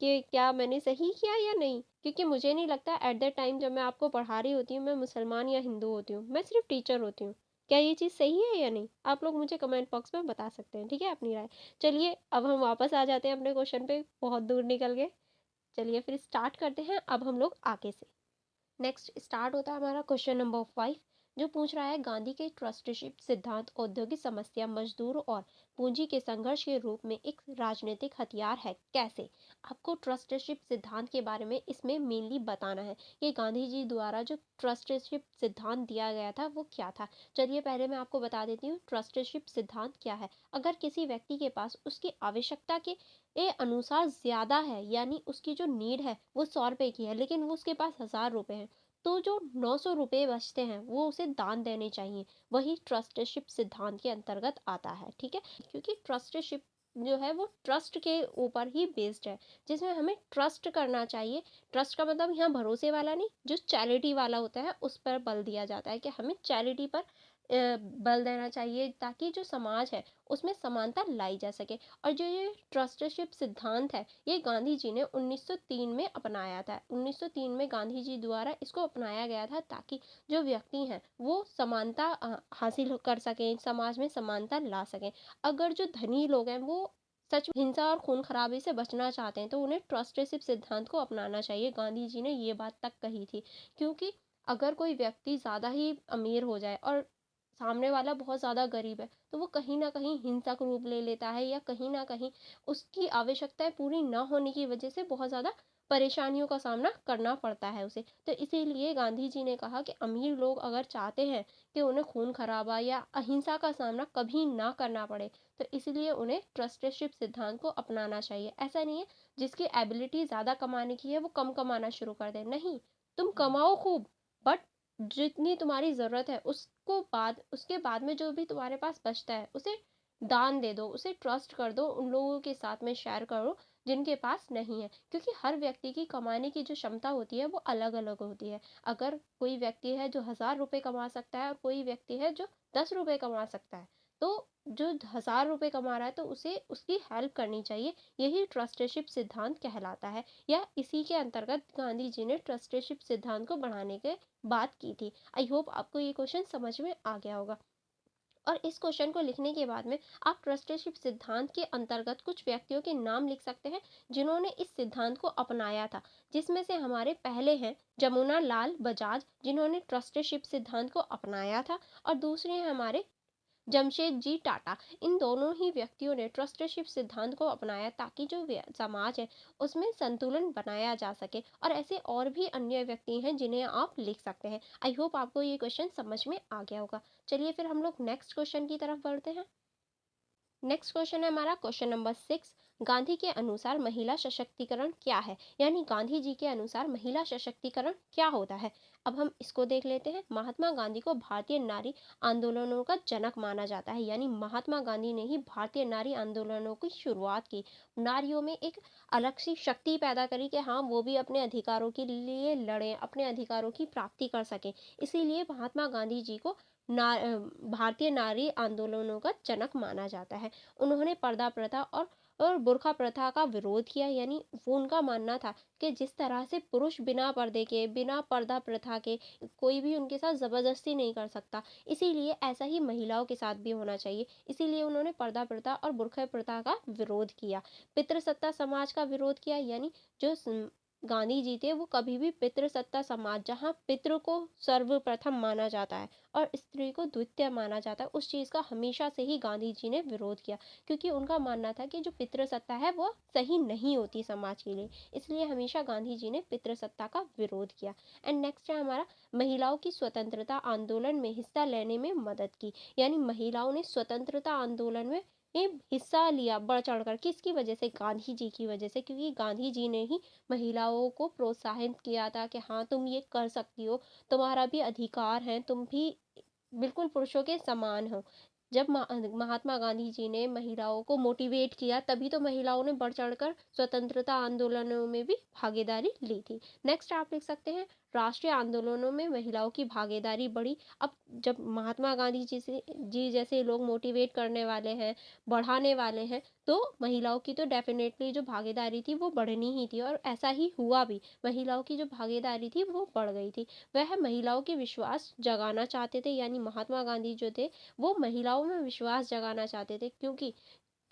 कि क्या मैंने सही किया या नहीं? क्योंकि मुझे नहीं लगता एट द टाइम जब मैं आपको पढ़ा रही होती हूँ, मैं मुसलमान या हिंदू होती हूँ, मैं सिर्फ़ टीचर होती हूँ। क्या ये चीज़ सही है या नहीं? आप लोग मुझे कमेंट बॉक्स में बता सकते हैं, ठीक है? अपनी राय। चलिए, अब हम वापस आ जाते हैं अपने क्वेश्चन पे, बहुत दूर निकल गए। चलिए फिर स्टार्ट करते हैं अब हम लोग आगे से। नेक्स्ट स्टार्ट होता है हमारा क्वेश्चन नंबर 5 जो पूछ रहा है गांधी के ट्रस्टीशिप सिद्धांत औद्योगिक समस्या मजदूर और पूंजी के संघर्ष के रूप में एक राजनीतिक हथियार है कैसे। आपको ट्रस्टीशिप सिद्धांत के बारे में इसमें मेनली बताना है कि गांधी जी द्वारा जो ट्रस्टीशिप सिद्धांत दिया गया था वो क्या था। चलिए पहले मैं आपको बता देती हूँ ट्रस्टीशिप सिद्धांत क्या है। अगर किसी व्यक्ति के पास उसकी आवश्यकता के अनुसार ज्यादा है यानी उसकी जो नीड है वो 100 रुपए की है लेकिन वो उसके पास 1000 रुपए है तो जो 900 रुपए बचते हैं वो उसे दान देने चाहिए। वही ट्रस्टीशिप सिद्धांत के अंतर्गत आता है, ठीक है? क्योंकि ट्रस्टीशिप जो है वो ट्रस्ट के ऊपर ही बेस्ड है जिसमें हमें ट्रस्ट करना चाहिए। ट्रस्ट का मतलब यहाँ भरोसे वाला नहीं, जो चैरिटी वाला होता है उस पर बल दिया जाता है कि हमें चैरिटी पर बल देना चाहिए ताकि जो समाज है उसमें समानता लाई जा सके। और जो ये ट्रस्टीशिप सिद्धांत है ये गांधी जी ने 1903 में अपनाया था। 1903 में गांधी जी द्वारा इसको अपनाया गया था ताकि जो व्यक्ति हैं वो समानता हासिल कर सकें, समाज में समानता ला सकें। अगर जो धनी लोग हैं वो सच में हिंसा और खून खराबे से बचना चाहते हैं तो उन्हें ट्रस्टीशिप सिद्धांत को अपनाना चाहिए। गांधी जी ने ये बात तक कही थी क्योंकि अगर कोई व्यक्ति ज़्यादा ही अमीर हो जाए और सामने वाला बहुत ज़्यादा गरीब है तो वो कहीं ना कहीं हिंसक रूप ले लेता है या कहीं ना कहीं उसकी आवश्यकताएं पूरी ना होने की वजह से बहुत ज़्यादा परेशानियों का सामना करना पड़ता है उसे। तो इसीलिए गांधी जी ने कहा कि अमीर लोग अगर चाहते हैं कि उन्हें खून खराबा या अहिंसा का सामना कभी ना करना पड़े तो इसलिए उन्हें ट्रस्टीशिप सिद्धांत को अपनाना चाहिए। ऐसा नहीं है जिसकी एबिलिटी ज़्यादा कमाने की है वो कम कमाना शुरू कर दे, नहीं, तुम कमाओ खूब बट जितनी तुम्हारी ज़रूरत है उसके बाद में जो भी तुम्हारे पास बचता है उसे दान दे दो, उसे ट्रस्ट कर दो, उन लोगों के साथ में शेयर करो जिनके पास नहीं है। क्योंकि हर व्यक्ति की कमाने की जो क्षमता होती है वो अलग अलग होती है। अगर कोई व्यक्ति है जो 1000 रुपये कमा सकता है और कोई व्यक्ति है जो 10 रुपये कमा सकता है तो जो 1000 रुपये कमा रहा है तो उसे उसकी हेल्प करनी चाहिए। यही ट्रस्टीशिप सिद्धांत कहलाता है या इसी के अंतर्गत गांधी जी ने ट्रस्टीशिप सिद्धांत को बढ़ाने के बात की थी। आई होप आपको ये क्वेश्चन समझ में आ गया होगा। और इस क्वेश्चन को लिखने के बाद में आप ट्रस्टीशिप सिद्धांत के अंतर्गत कुछ व्यक्तियों के नाम लिख सकते हैं जिन्होंने इस सिद्धांत को अपनाया था। जिसमें से हमारे पहले हैं जमुना लाल बजाज जिन्होंने ट्रस्टीशिप सिद्धांत को अपनाया था और दूसरे हैं हमारे जमशेद जी टाटा। इन दोनों ही व्यक्तियों ने ट्रस्टीशिप सिद्धांत को अपनाया ताकि जो समाज है उसमें संतुलन बनाया जा सके। और ऐसे और भी अन्य व्यक्ति हैं जिन्हें आप लिख सकते हैं। आई होप आपको ये क्वेश्चन समझ में आ गया होगा। चलिए फिर हम लोग नेक्स्ट क्वेश्चन की तरफ बढ़ते हैं। नेक्स्ट क्वेश्चन है हमारा क्वेश्चन नंबर 6 गांधी के अनुसार महिला सशक्तिकरण क्या है, यानी गांधी जी के अनुसार महिला सशक्तिकरण क्या होता है। अब हम इसको देख लेते हैं। महात्मा गांधी को भारतीय नारी आंदोलनों का जनक माना जाता है, यानी महात्मा गांधी ने ही भारतीय नारी आंदोलनों की शुरुआत की। नारियों में एक अलग सी शक्ति पैदा करी कि हाँ, वो भी अपने अधिकारों के लिए लड़ें, अपने अधिकारों की प्राप्ति कर सकें। इसीलिए महात्मा गांधी जी को भारतीय नारी आंदोलनों का जनक माना जाता है। उन्होंने पर्दा प्रथा और बुर्का प्रथा का विरोध किया, यानी वो उनका मानना था कि जिस तरह से पुरुष बिना पर्दे के, बिना पर्दा प्रथा के कोई भी उनके साथ ज़बरदस्ती नहीं कर सकता, इसीलिए ऐसा ही महिलाओं के साथ भी होना चाहिए। इसीलिए उन्होंने पर्दा प्रथा और बुर्का प्रथा का विरोध किया। पितृसत्ता समाज का विरोध किया, यानी जो गांधी जी थे वो कभी भी पितृसत्ता समाज, जहाँ पितृ को सर्वप्रथम माना जाता है और स्त्री को द्वितीय माना जाता है, उस चीज़ का हमेशा से ही गांधी जी ने विरोध किया, क्योंकि उनका मानना था कि जो पितृसत्ता है वो सही नहीं होती समाज के लिए। इसलिए हमेशा गांधी जी ने पितृसत्ता का विरोध किया। एंड नेक्स्ट है हमारा, महिलाओं की स्वतंत्रता आंदोलन में हिस्सा लेने में मदद की, यानी महिलाओं ने स्वतंत्रता आंदोलन में हिस्सा लिया बढ़ चढ़कर। किसकी वजह से? गांधी जी की वजह से, क्योंकि गांधी जी ने ही महिलाओं को प्रोत्साहित किया था कि हाँ, तुम ये कर सकती हो, तुम्हारा भी अधिकार है, तुम भी बिल्कुल पुरुषों के समान हो। जब महात्मा गांधी जी ने महिलाओं को मोटिवेट किया, तभी तो महिलाओं ने बढ़ चढ़कर स्वतंत्रता आंदोलनों में भी भागीदारी ली थी। नेक्स्ट आप लिख सकते हैं, राष्ट्रीय आंदोलनों में महिलाओं की भागीदारी बढ़ी। अब जब महात्मा गांधी जी जैसे लोग मोटिवेट करने वाले हैं, बढ़ाने वाले हैं, तो महिलाओं की तो डेफिनेटली जो भागीदारी थी वो बढ़नी ही थी, और ऐसा ही हुआ भी। महिलाओं की जो भागीदारी थी वो बढ़ गई थी। वह महिलाओं के विश्वास जगाना चाहते थे, यानी महात्मा गांधी जो थे वो महिलाओं में विश्वास जगाना चाहते थे, क्योंकि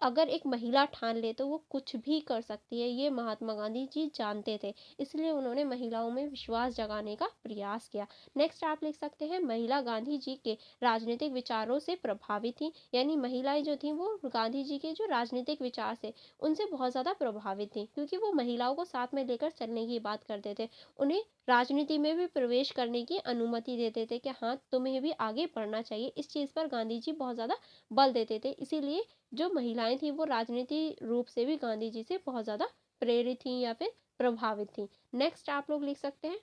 अगर एक महिला ठान ले तो वो कुछ भी कर सकती है, ये महात्मा गांधी जी जानते थे। इसलिए उन्होंने महिलाओं में विश्वास जगाने का प्रयास किया। नेक्स्ट आप लिख सकते हैं, महिला गांधी जी के राजनीतिक विचारों से प्रभावित थी, यानी महिलाएं जो थी वो गांधी जी के जो राजनीतिक विचार थे उनसे बहुत ज़्यादा प्रभावित थी, क्योंकि वो महिलाओं को साथ में लेकर चलने की बात करते थे। उन्हें राजनीति में भी प्रवेश करने की अनुमति देते थे कि हाँ, तुम्हें भी आगे बढ़ना चाहिए। इस चीज़ पर गांधी जी बहुत ज़्यादा बल देते थे। इसीलिए जो महिलाएं थी वो राजनीति रूप से भी गांधी जी से बहुत ज़्यादा प्रेरित थी या फिर प्रभावित थी। नेक्स्ट आप लोग लिख सकते हैं,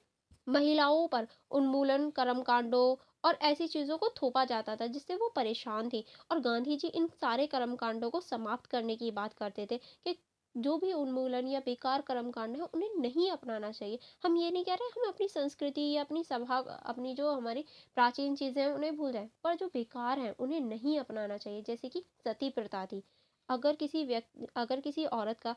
महिलाओं पर उन्मूलन, कर्मकांडों और ऐसी चीज़ों को थोपा जाता था जिससे वो परेशान थी, और गांधी जी इन सारे कर्मकांडों को समाप्त करने की बात करते थे कि जो भी उन्मूलन या बेकार कर्मकांड है उन्हें नहीं अपनाना चाहिए। हम ये नहीं कह रहे हम अपनी संस्कृति या अपनी सभा, अपनी जो हमारी प्राचीन चीज़ें हैं उन्हें भूल जाएं, पर जो बेकार हैं उन्हें नहीं अपनाना चाहिए। जैसे कि सती प्रथा थी। अगर किसी औरत का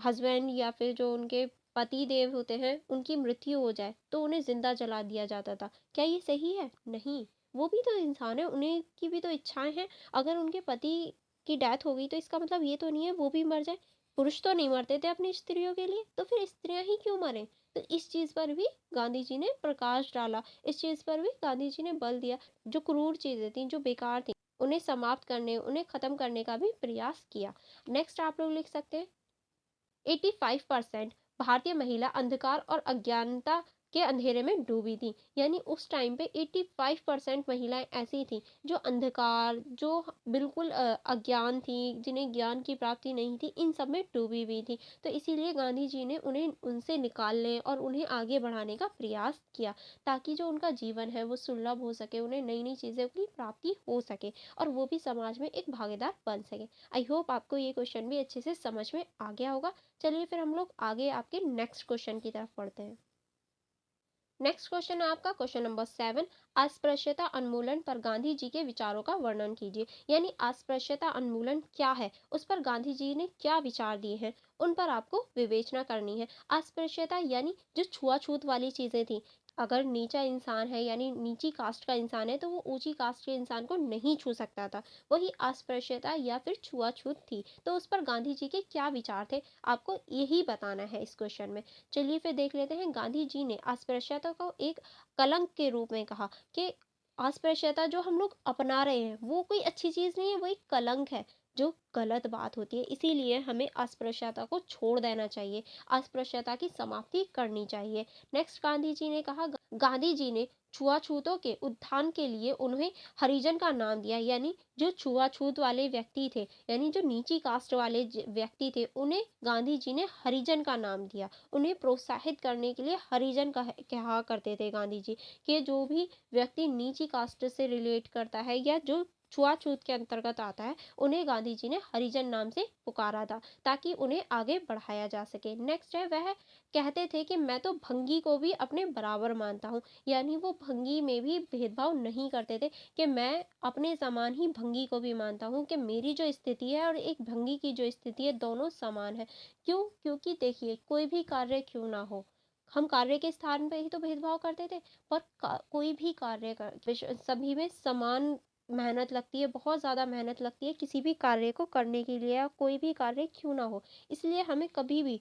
हस्बैंड या फिर जो उनके पति देव होते हैं उनकी मृत्यु हो जाए तो उन्हें जिंदा जला दिया जाता था। क्या ये सही है? नहीं। वो भी तो इंसान है, उन्हें की भी तो इच्छाएं हैं। अगर उनके पति की डेथ हो गई तो इसका मतलब ये तो नहीं है वो भी मर जाए। पुरुष तो नहीं मरते थे अपनी स्त्रियों के लिए, तो फिर स्त्रियां ही क्यों मरे? तो इस चीज पर भी गांधी जी ने प्रकाश डाला, इस चीज पर भी गांधी जी ने बल दिया। जो क्रूर चीजें थी, जो बेकार थी, उन्हें समाप्त करने, उन्हें खत्म करने का भी प्रयास किया। नेक्स्ट आप लोग लिख सकते हैं, 85% भारतीय महिला अंधकार और अज्ञानता के अंधेरे में डूबी थी, यानी उस टाइम पे 85% महिलाएं ऐसी थी जो अंधकार, जो बिल्कुल अज्ञान थी, जिन्हें ज्ञान की प्राप्ति नहीं थी, इन सब में डूबी हुई थी। तो इसीलिए गांधी जी ने उन्हें उनसे निकालने और उन्हें आगे बढ़ाने का प्रयास किया, ताकि जो उनका जीवन है वो सुलभ हो सके, उन्हें नई नई चीज़ों की प्राप्ति हो सके और वो भी समाज में एक भागीदार बन सके। आई होप आपको ये क्वेश्चन भी अच्छे से समझ में आ गया होगा। चलिए फिर हम लोग आगे आपके नेक्स्ट क्वेश्चन की तरफ बढ़ते हैं। नेक्स्ट क्वेश्चन है आपका क्वेश्चन नंबर 7, अस्पृश्यता उन्मूलन पर गांधी जी के विचारों का वर्णन कीजिए। यानी अस्पृश्यता उन्मूलन क्या है, उस पर गांधी जी ने क्या विचार दिए हैं, उन पर आपको विवेचना करनी है। अस्पृश्यता यानी जो छुआछूत वाली चीजें थी, अगर नीचा इंसान है यानी नीची कास्ट का इंसान है तो वो ऊंची कास्ट के इंसान को नहीं छू सकता था, वही अस्पृश्यता या फिर छुआछूत थी। तो उस पर गांधी जी के क्या विचार थे, आपको यही बताना है इस क्वेश्चन में। चलिए फिर देख लेते हैं। गांधी जी ने अस्पृश्यता को एक कलंक के रूप में कहा कि अस्पृश्यता जो हम लोग अपना रहे हैं वो कोई अच्छी चीज नहीं है, वो एक कलंक है, जो गलत बात होती है। इसीलिए हमें अस्पृश्यता को छोड़ देना चाहिए, अस्पृश्यता की समाप्ति करनी चाहिए। नेक्स्ट गांधी जी ने कहा, गांधी जी ने छुआछूतों के उत्थान के लिए उन्हें हरिजन का नाम दिया, यानी जो छुआछूत वाले व्यक्ति थे, यानी जो नीची कास्ट वाले व्यक्ति थे, उन्हें गांधी जी ने हरिजन का नाम दिया। उन्हें प्रोत्साहित करने के लिए हरिजन कहा करते थे गांधी जी, कि जो भी व्यक्ति नीची कास्ट से रिलेट करता है या जो छुआछूत के अंतर्गत आता है, उन्हें गांधी जी ने हरिजन नाम से पुकारा था, ताकि उन्हें आगे बढ़ाया जा सके। नेक्स्ट है, वह कहते थे कि मैं तो भंगी को भी अपने बराबर मानता हूँ, यानी वो भंगी में भी भेदभाव नहीं करते थे, कि मैं अपने समान ही भंगी को भी मानता हूँ, कि मेरी जो स्थिति है और एक भंगी की जो स्थिति है, दोनों समान है। क्यों? क्योंकि देखिए, कोई भी कार्य क्यों ना हो, हम कार्य के स्थान पे ही तो भेदभाव करते थे, पर कोई भी कार्य सभी में समान मेहनत लगती है, बहुत ज़्यादा मेहनत लगती है किसी भी कार्य को करने के लिए, या कोई भी कार्य क्यों ना हो। इसलिए हमें कभी भी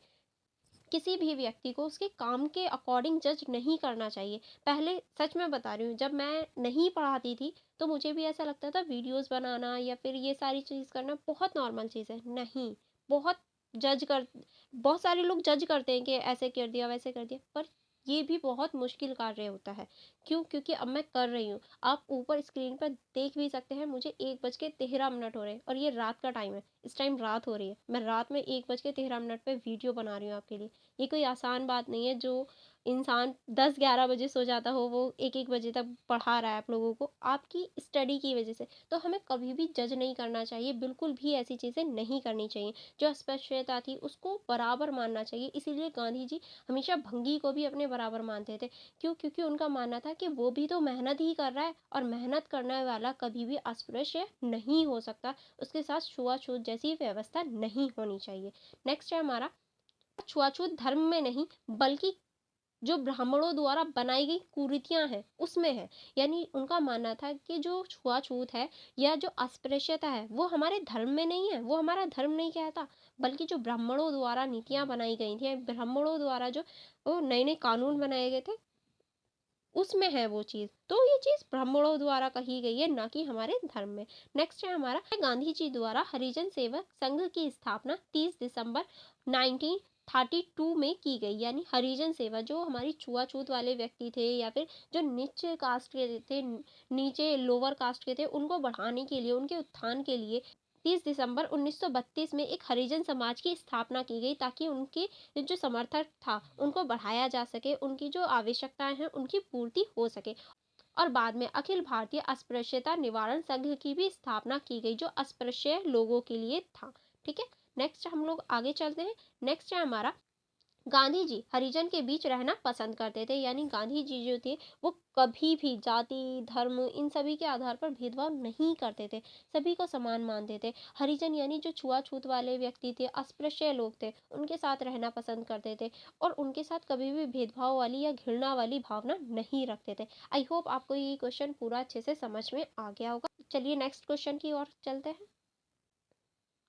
किसी भी व्यक्ति को उसके काम के अकॉर्डिंग जज नहीं करना चाहिए। पहले सच में बता रही हूँ, जब मैं नहीं पढ़ाती थी, तो मुझे भी ऐसा लगता था वीडियोस बनाना या फिर ये सारी चीज़ करना बहुत नॉर्मल चीज़ है। नहीं, बहुत जज कर बहुत सारे लोग जज करते हैं कि ऐसे कर दिया, वैसे कर दिया, पर ये भी बहुत मुश्किल कार्य होता है। क्यों? क्योंकि अब मैं कर रही हूँ। आप ऊपर स्क्रीन पर देख भी सकते हैं, मुझे 1:13 हो रहे हैं और ये रात का टाइम है। इस टाइम रात हो रही है। मैं रात में 1:13 पे वीडियो बना रही हूँ आपके लिए। ये कोई आसान बात नहीं है। जो इंसान 10-11 बजे सो जाता हो, वो 1-1 बजे तक पढ़ा रहा है आप लोगों को, आपकी स्टडी की वजह से। तो हमें कभी भी जज नहीं करना चाहिए, बिल्कुल भी ऐसी चीज़ें नहीं करनी चाहिए। जो अस्पृश्यता थी उसको बराबर मानना चाहिए। इसीलिए गांधी जी हमेशा भंगी को भी अपने बराबर मानते थे। क्यों? क्योंकि उनका मानना था कि वो भी तो मेहनत ही कर रहा है, और मेहनत करने वाला कभी भी अस्पृश्य नहीं हो सकता। उसके साथ छुआछूत जैसी व्यवस्था नहीं होनी चाहिए। नेक्स्ट है हमारा, छुआछूत धर्म में नहीं, बल्कि जो ब्राह्मणों द्वारा बनाई गई कुरीतियां हैं उसमें है। यानी उनका मानना था कि जो छुआछूत है या जो अस्पृश्यता है, वो हमारे धर्म में नहीं है, वो हमारा धर्म नहीं कहता, बल्कि जो ब्राह्मणों द्वारा नीतियां बनाई गई थी, ब्राह्मणों द्वारा जो नए नए कानून बनाए गए थे, उसमें है वो चीज़। तो ये चीज़ ब्राह्मणों द्वारा कही गई है, ना कि हमारे धर्म में। नेक्स्ट है हमारा, गांधी जी द्वारा हरिजन सेवक संघ की स्थापना 30 दिसंबर 1932 में की गई। यानी हरिजन सेवा, जो हमारी छुआछूत वाले व्यक्ति थे या फिर जो नीचे कास्ट के थे, नीचे लोअर कास्ट के थे, उनको बढ़ाने के लिए, उनके उत्थान के लिए 30 दिसंबर 1932 में एक हरिजन समाज की स्थापना की गई, ताकि उनके जो समर्थक था उनको बढ़ाया जा सके, उनकी जो आवश्यकताएं हैं उनकी पूर्ति हो सके। और बाद में अखिल भारतीय अस्पृश्यता निवारण संघ की भी स्थापना की गई, जो अस्पृश्य लोगों के लिए था। ठीक है, नेक्स्ट हम लोग आगे चलते हैं। नेक्स्ट है हमारा, गांधी जी हरिजन के बीच रहना पसंद करते थे। यानी गांधी जी जो थे, वो कभी भी जाति, धर्म, इन सभी के आधार पर भेदभाव नहीं करते थे, सभी को समान मानते थे। हरिजन यानी जो छुआछूत वाले व्यक्ति थे, अस्पृश्य लोग थे, उनके साथ रहना पसंद करते थे, और उनके साथ कभी भी भेदभाव वाली या घृणा वाली भावना नहीं रखते थे। आई होप आपको ये क्वेश्चन पूरा अच्छे से समझ में आ गया होगा। चलिए नेक्स्ट क्वेश्चन की ओर चलते हैं।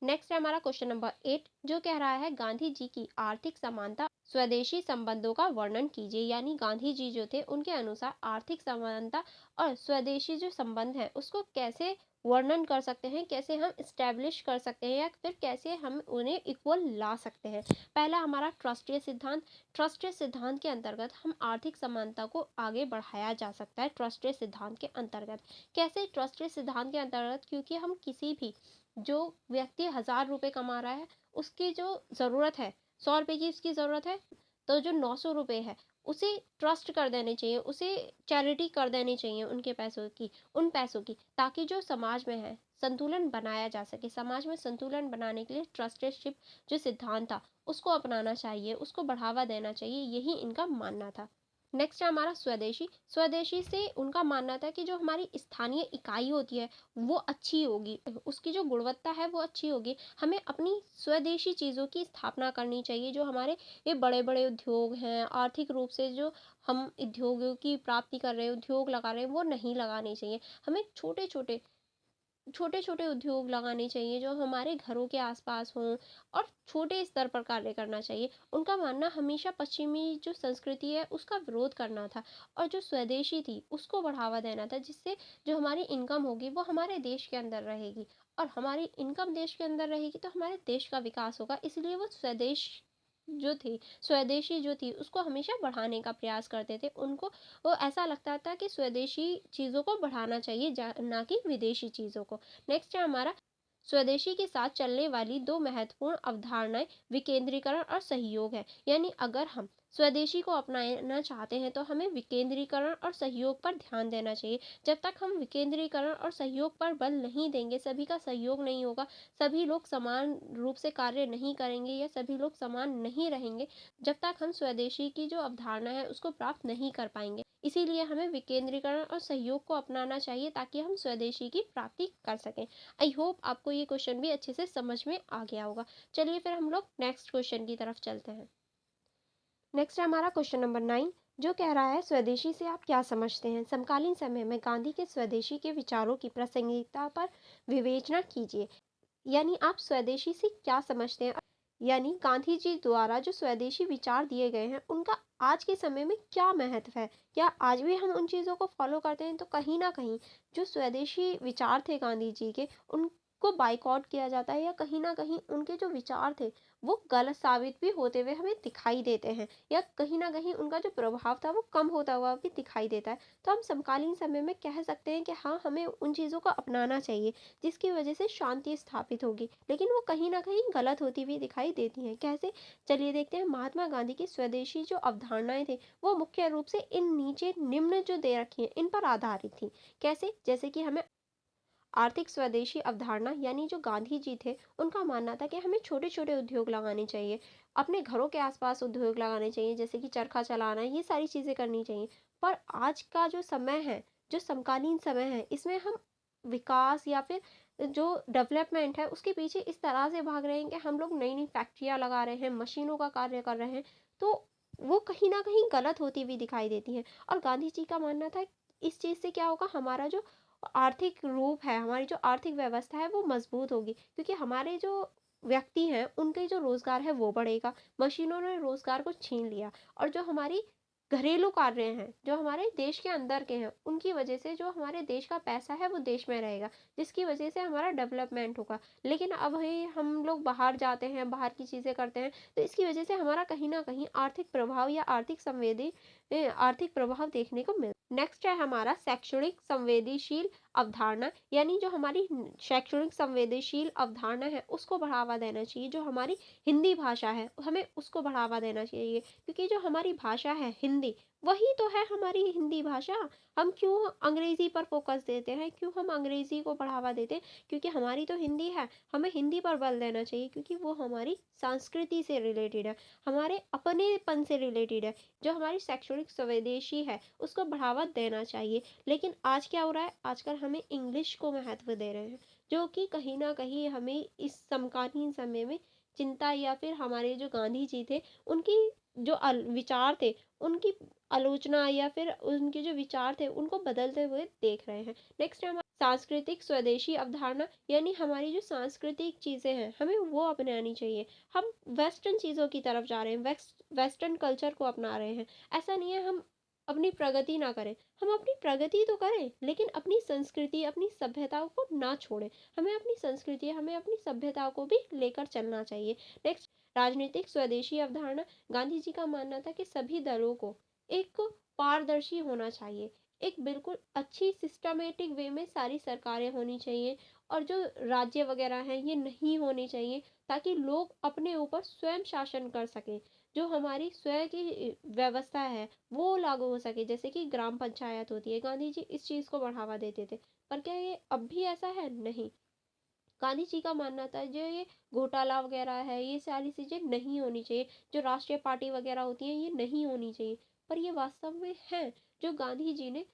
नेक्स्ट है हमारा क्वेश्चन नंबर 8, जो कह रहा है, गांधी जी की आर्थिक समानता स्वदेशी संबंधों का वर्णन कीजिए। यानी गांधी जी जो थे, उनके अनुसार आर्थिक समानता और स्वदेशी जो संबंध है उसको कैसे वर्णन कर सकते हैं, कैसे हम स्टैब्लिश कर सकते हैं, या फिर कैसे हम उन्हें इक्वल ला सकते हैं। पहला हमारा ट्रस्टीय सिद्धांत। ट्रस्टीय सिद्धांत के अंतर्गत हम आर्थिक समानता को आगे बढ़ाया जा सकता है। ट्रस्टीय सिद्धांत के अंतर्गत कैसे? ट्रस्टीय सिद्धांत के अंतर्गत, क्योंकि हम किसी भी, जो व्यक्ति 1000 रुपये कमा रहा है, उसकी जो ज़रूरत है, 100 रुपये की उसकी ज़रूरत है, तो जो 900 रुपये है उसे ट्रस्ट कर देने चाहिए, उसे चैरिटी कर देनी चाहिए उनके पैसों की, उन पैसों की, ताकि जो समाज में है संतुलन बनाया जा सके। समाज में संतुलन बनाने के लिए ट्रस्टेडशिप जो सिद्धांत था उसको अपनाना चाहिए, उसको बढ़ावा देना चाहिए, यही इनका मानना था। नेक्स्ट है हमारा स्वदेशी। स्वदेशी से उनका मानना था कि जो हमारी स्थानीय इकाई होती है वो अच्छी होगी, उसकी जो गुणवत्ता है वो अच्छी होगी। हमें अपनी स्वदेशी चीज़ों की स्थापना करनी चाहिए। जो हमारे ये बड़े बड़े उद्योग हैं, आर्थिक रूप से जो हम उद्योगों की प्राप्ति कर रहे हैं, उद्योग लगा रहे हैं, वो नहीं लगाने चाहिए। हमें छोटे छोटे उद्योग लगाने चाहिए, जो हमारे घरों के आसपास हों, और छोटे स्तर पर कार्य करना चाहिए। उनका मानना हमेशा पश्चिमी जो संस्कृति है उसका विरोध करना था, और जो स्वदेशी थी उसको बढ़ावा देना था, जिससे जो हमारी इनकम होगी वो हमारे देश के अंदर रहेगी, और हमारी इनकम देश के अंदर रहेगी तो हमारे देश का विकास होगा। इसलिए वो स्वदेश जो थी, स्वदेशी जो थी, उसको हमेशा बढ़ाने का प्रयास करते थे। उनको वो ऐसा लगता था कि स्वदेशी चीज़ों को बढ़ाना चाहिए, ना कि विदेशी चीज़ों को। नेक्स्ट है हमारा, स्वदेशी के साथ चलने वाली दो महत्वपूर्ण अवधारणाएं विकेंद्रीकरण और सहयोग है। यानी अगर हम स्वदेशी को अपनाना चाहते हैं तो हमें विकेंद्रीकरण और सहयोग पर ध्यान देना चाहिए। जब तक हम विकेंद्रीकरण और सहयोग पर बल नहीं देंगे, सभी का सहयोग नहीं होगा, सभी लोग समान रूप से कार्य नहीं करेंगे या सभी लोग समान नहीं रहेंगे, जब तक हम स्वदेशी की जो अवधारणा है उसको प्राप्त नहीं कर पाएंगे। इसीलिए हमें विकेंद्रीकरण और सहयोग को अपनाना चाहिए ताकि हम स्वदेशी की प्राप्ति कर सकें। आई होप आपको ये क्वेश्चन भी अच्छे से समझ में आ गया होगा। चलिए फिर हम लोग नेक्स्ट क्वेश्चन की तरफ चलते हैं। नेक्स्ट है हमारा क्वेश्चन नंबर 9, जो कह रहा है स्वदेशी से आप क्या समझते हैं? समकालीन समय में गांधी के स्वदेशी के विचारों की प्रासंगिकता पर विवेचना कीजिए। यानी आप स्वदेशी से क्या समझते हैं? यानी गांधी जी द्वारा जो स्वदेशी विचार दिए गए हैं उनका आज के समय में क्या महत्व है? क्या आज भी हम उन चीज़ों को फॉलो करते हैं? तो कहीं ना कहीं जो स्वदेशी विचार थे गांधी जी के, उनको बाइकआउट किया जाता है या कहीं ना कहीं उनके जो विचार थे वो गलत साबित भी होते हुए हमें दिखाई देते हैं, या कहीं ना कहीं उनका जो प्रभाव था वो कम होता हुआ भी दिखाई देता है। तो हम समकालीन समय में कह सकते हैं कि हाँ, हमें उन चीज़ों को अपनाना चाहिए जिसकी वजह से शांति स्थापित होगी, लेकिन वो कहीं ना कहीं गलत होती हुई दिखाई देती हैं। कैसे? चलिए देखते हैं। महात्मा गांधी की स्वदेशी जो अवधारणाएं थी वो मुख्य रूप से इन नीचे निम्न जो दे रखी हैं इन पर आधारित थी। कैसे? जैसे कि हमें आर्थिक स्वदेशी अवधारणा, यानी जो गांधी जी थे उनका मानना था कि हमें छोटे छोटे उद्योग लगाने चाहिए, अपने घरों के आसपास उद्योग लगाने चाहिए, जैसे कि चरखा चलाना, ये सारी चीज़ें करनी चाहिए। पर आज का जो समय है, जो समकालीन समय है, इसमें हम विकास या फिर जो डेवलपमेंट है उसके पीछे इस तरह से भाग रहे हैं कि हम लोग नई नई फैक्ट्रियाँ लगा रहे हैं, मशीनों का कार्य कर रहे हैं। तो वो कहीं ना कहीं गलत होती हुई दिखाई देती हैं। और गांधी जी का मानना था इस चीज़ से क्या होगा, हमारा जो आर्थिक रूप है, हमारी जो आर्थिक व्यवस्था है वो मजबूत होगी, क्योंकि हमारे जो व्यक्ति हैं उनके जो रोजगार है वो बढ़ेगा। मशीनों ने रोजगार को छीन लिया, और जो हमारी घरेलू कार्य हैं, जो हमारे देश के अंदर के हैं, उनकी वजह से जो हमारे देश का पैसा है वो देश में रहेगा, जिसकी वजह से हमारा डेवलपमेंट होगा। लेकिन अब ही हम लोग बाहर जाते हैं, बाहर की चीज़ें करते हैं, तो इसकी वजह से हमारा कहीं ना कहीं आर्थिक प्रभाव या आर्थिक प्रभाव देखने को मिल। नेक्स्ट है हमारा शैक्षणिक संवेदनशील अवधारणा। यानी जो हमारी शैक्षणिक संवेदनशील अवधारणा है उसको बढ़ावा देना चाहिए। जो हमारी हिंदी भाषा है हमें उसको बढ़ावा देना चाहिए, क्योंकि जो हमारी भाषा है हिंदी, वही तो है हमारी हिंदी भाषा। हम क्यों अंग्रेजी पर फोकस देते हैं, क्यों हम अंग्रेजी को बढ़ावा देते हैं? क्योंकि हमारी तो हिंदी है, हमें हिंदी पर बल देना चाहिए, क्योंकि वो हमारी संस्कृति से रिलेटेड है, हमारे अपनेपन से रिलेटेड है। जो हमारी शैक्षणिक संवेदनशील है उसको बढ़ावा देना चाहिए। लेकिन आज क्या हो रहा है, आजकल हमें इंग्लिश को महत्व दे रहे हैं, जो कि कहीं ना कहीं हमें इस समकालीन समय में चिंता, या फिर हमारे जो गांधी जी थे उनकी जो विचार थे, उनकी आलोचना या फिर उनके जो विचार थे उनको बदलते हुए देख रहे हैं। नेक्स्ट है हमारा सांस्कृतिक स्वदेशी अवधारणा। यानी हमारी जो सांस्कृतिक चीज़ें हैं हमें वो अपनानी चाहिए। हम वेस्टर्न चीज़ों की तरफ जा रहे हैं, वेस्टर्न कल्चर को अपना रहे हैं। ऐसा नहीं है हम अपनी प्रगति ना करें, हम अपनी प्रगति तो करें लेकिन अपनी संस्कृति, अपनी सभ्यताओं को ना छोड़ें। हमें अपनी संस्कृति, हमें अपनी सभ्यताओं को भी लेकर चलना चाहिए। नेक्स्ट, राजनीतिक स्वदेशी अवधारणा। गांधी जी का मानना था कि सभी दलों को एक पारदर्शी होना चाहिए, एक बिल्कुल अच्छी सिस्टमेटिक वे में सारी सरकारें होनी चाहिए, और जो राज्य वगैरह हैं ये नहीं होने चाहिए, ताकि लोग अपने ऊपर स्वयं शासन कर सकें। जो हमारी स्वयं की व्यवस्था है वो लागू हो सके, जैसे कि ग्राम पंचायत होती है। गांधी जी इस चीज़ को बढ़ावा देते थे, पर क्या ये अब भी ऐसा है? नहीं। गांधी जी का मानना था जो ये घोटाला वगैरह है ये सारी चीज़ें नहीं होनी चाहिए, जो राष्ट्रीय पार्टी वगैरह होती हैं ये नहीं होनी चाहिए। पर ये वास्तव में है। जो गांधी जी ने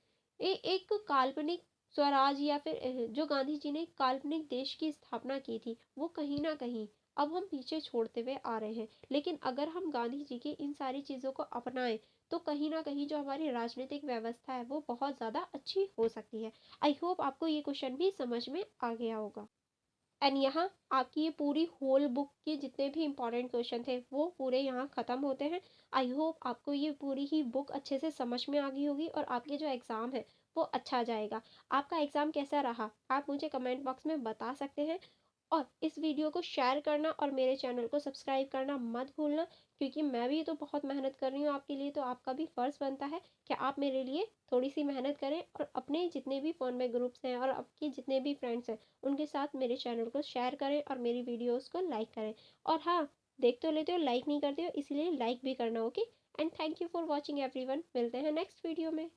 एक काल्पनिक स्वराज, या फिर जो गांधी जी ने एक काल्पनिक देश की स्थापना की थी, वो कहीं ना कहीं अब हम पीछे छोड़ते हुए आ रहे हैं। लेकिन अगर हम गांधी जी की इन सारी चीज़ों को अपनाएं तो कहीं ना कहीं जो हमारी राजनीतिक व्यवस्था है वो बहुत ज़्यादा अच्छी हो सकती है। आई होप आपको ये क्वेश्चन भी समझ में आ गया होगा। एंड यहाँ आपकी ये पूरी होल बुक के जितने भी इंपॉर्टेंट क्वेश्चन थे वो पूरे यहाँ ख़त्म होते हैं। आई होप आपको ये पूरी ही बुक अच्छे से समझ में आ गई होगी और आपके जो एग्ज़ाम है वो अच्छा जाएगा। आपका एग्ज़ाम कैसा रहा आप मुझे कमेंट बॉक्स में बता सकते हैं। और इस वीडियो को शेयर करना और मेरे चैनल को सब्सक्राइब करना मत भूलना, क्योंकि मैं भी तो बहुत मेहनत कर रही हूँ आपके लिए, तो आपका भी फ़र्ज़ बनता है कि आप मेरे लिए थोड़ी-सी मेहनत करें और अपने जितने भी फ़ोन में ग्रुप्स हैं और आपके जितने भी फ्रेंड्स हैं, उनके साथ मेरे चैनल को शेयर करें और मेरी वीडियोज़ को लाइक करें। और हाँ, देख तो लेते हो, लाइक नहीं करते हो, इसलिए लाइक भी करना, okay? And thank you for watching everyone. मिलते हैं नेक्स्ट वीडियो में।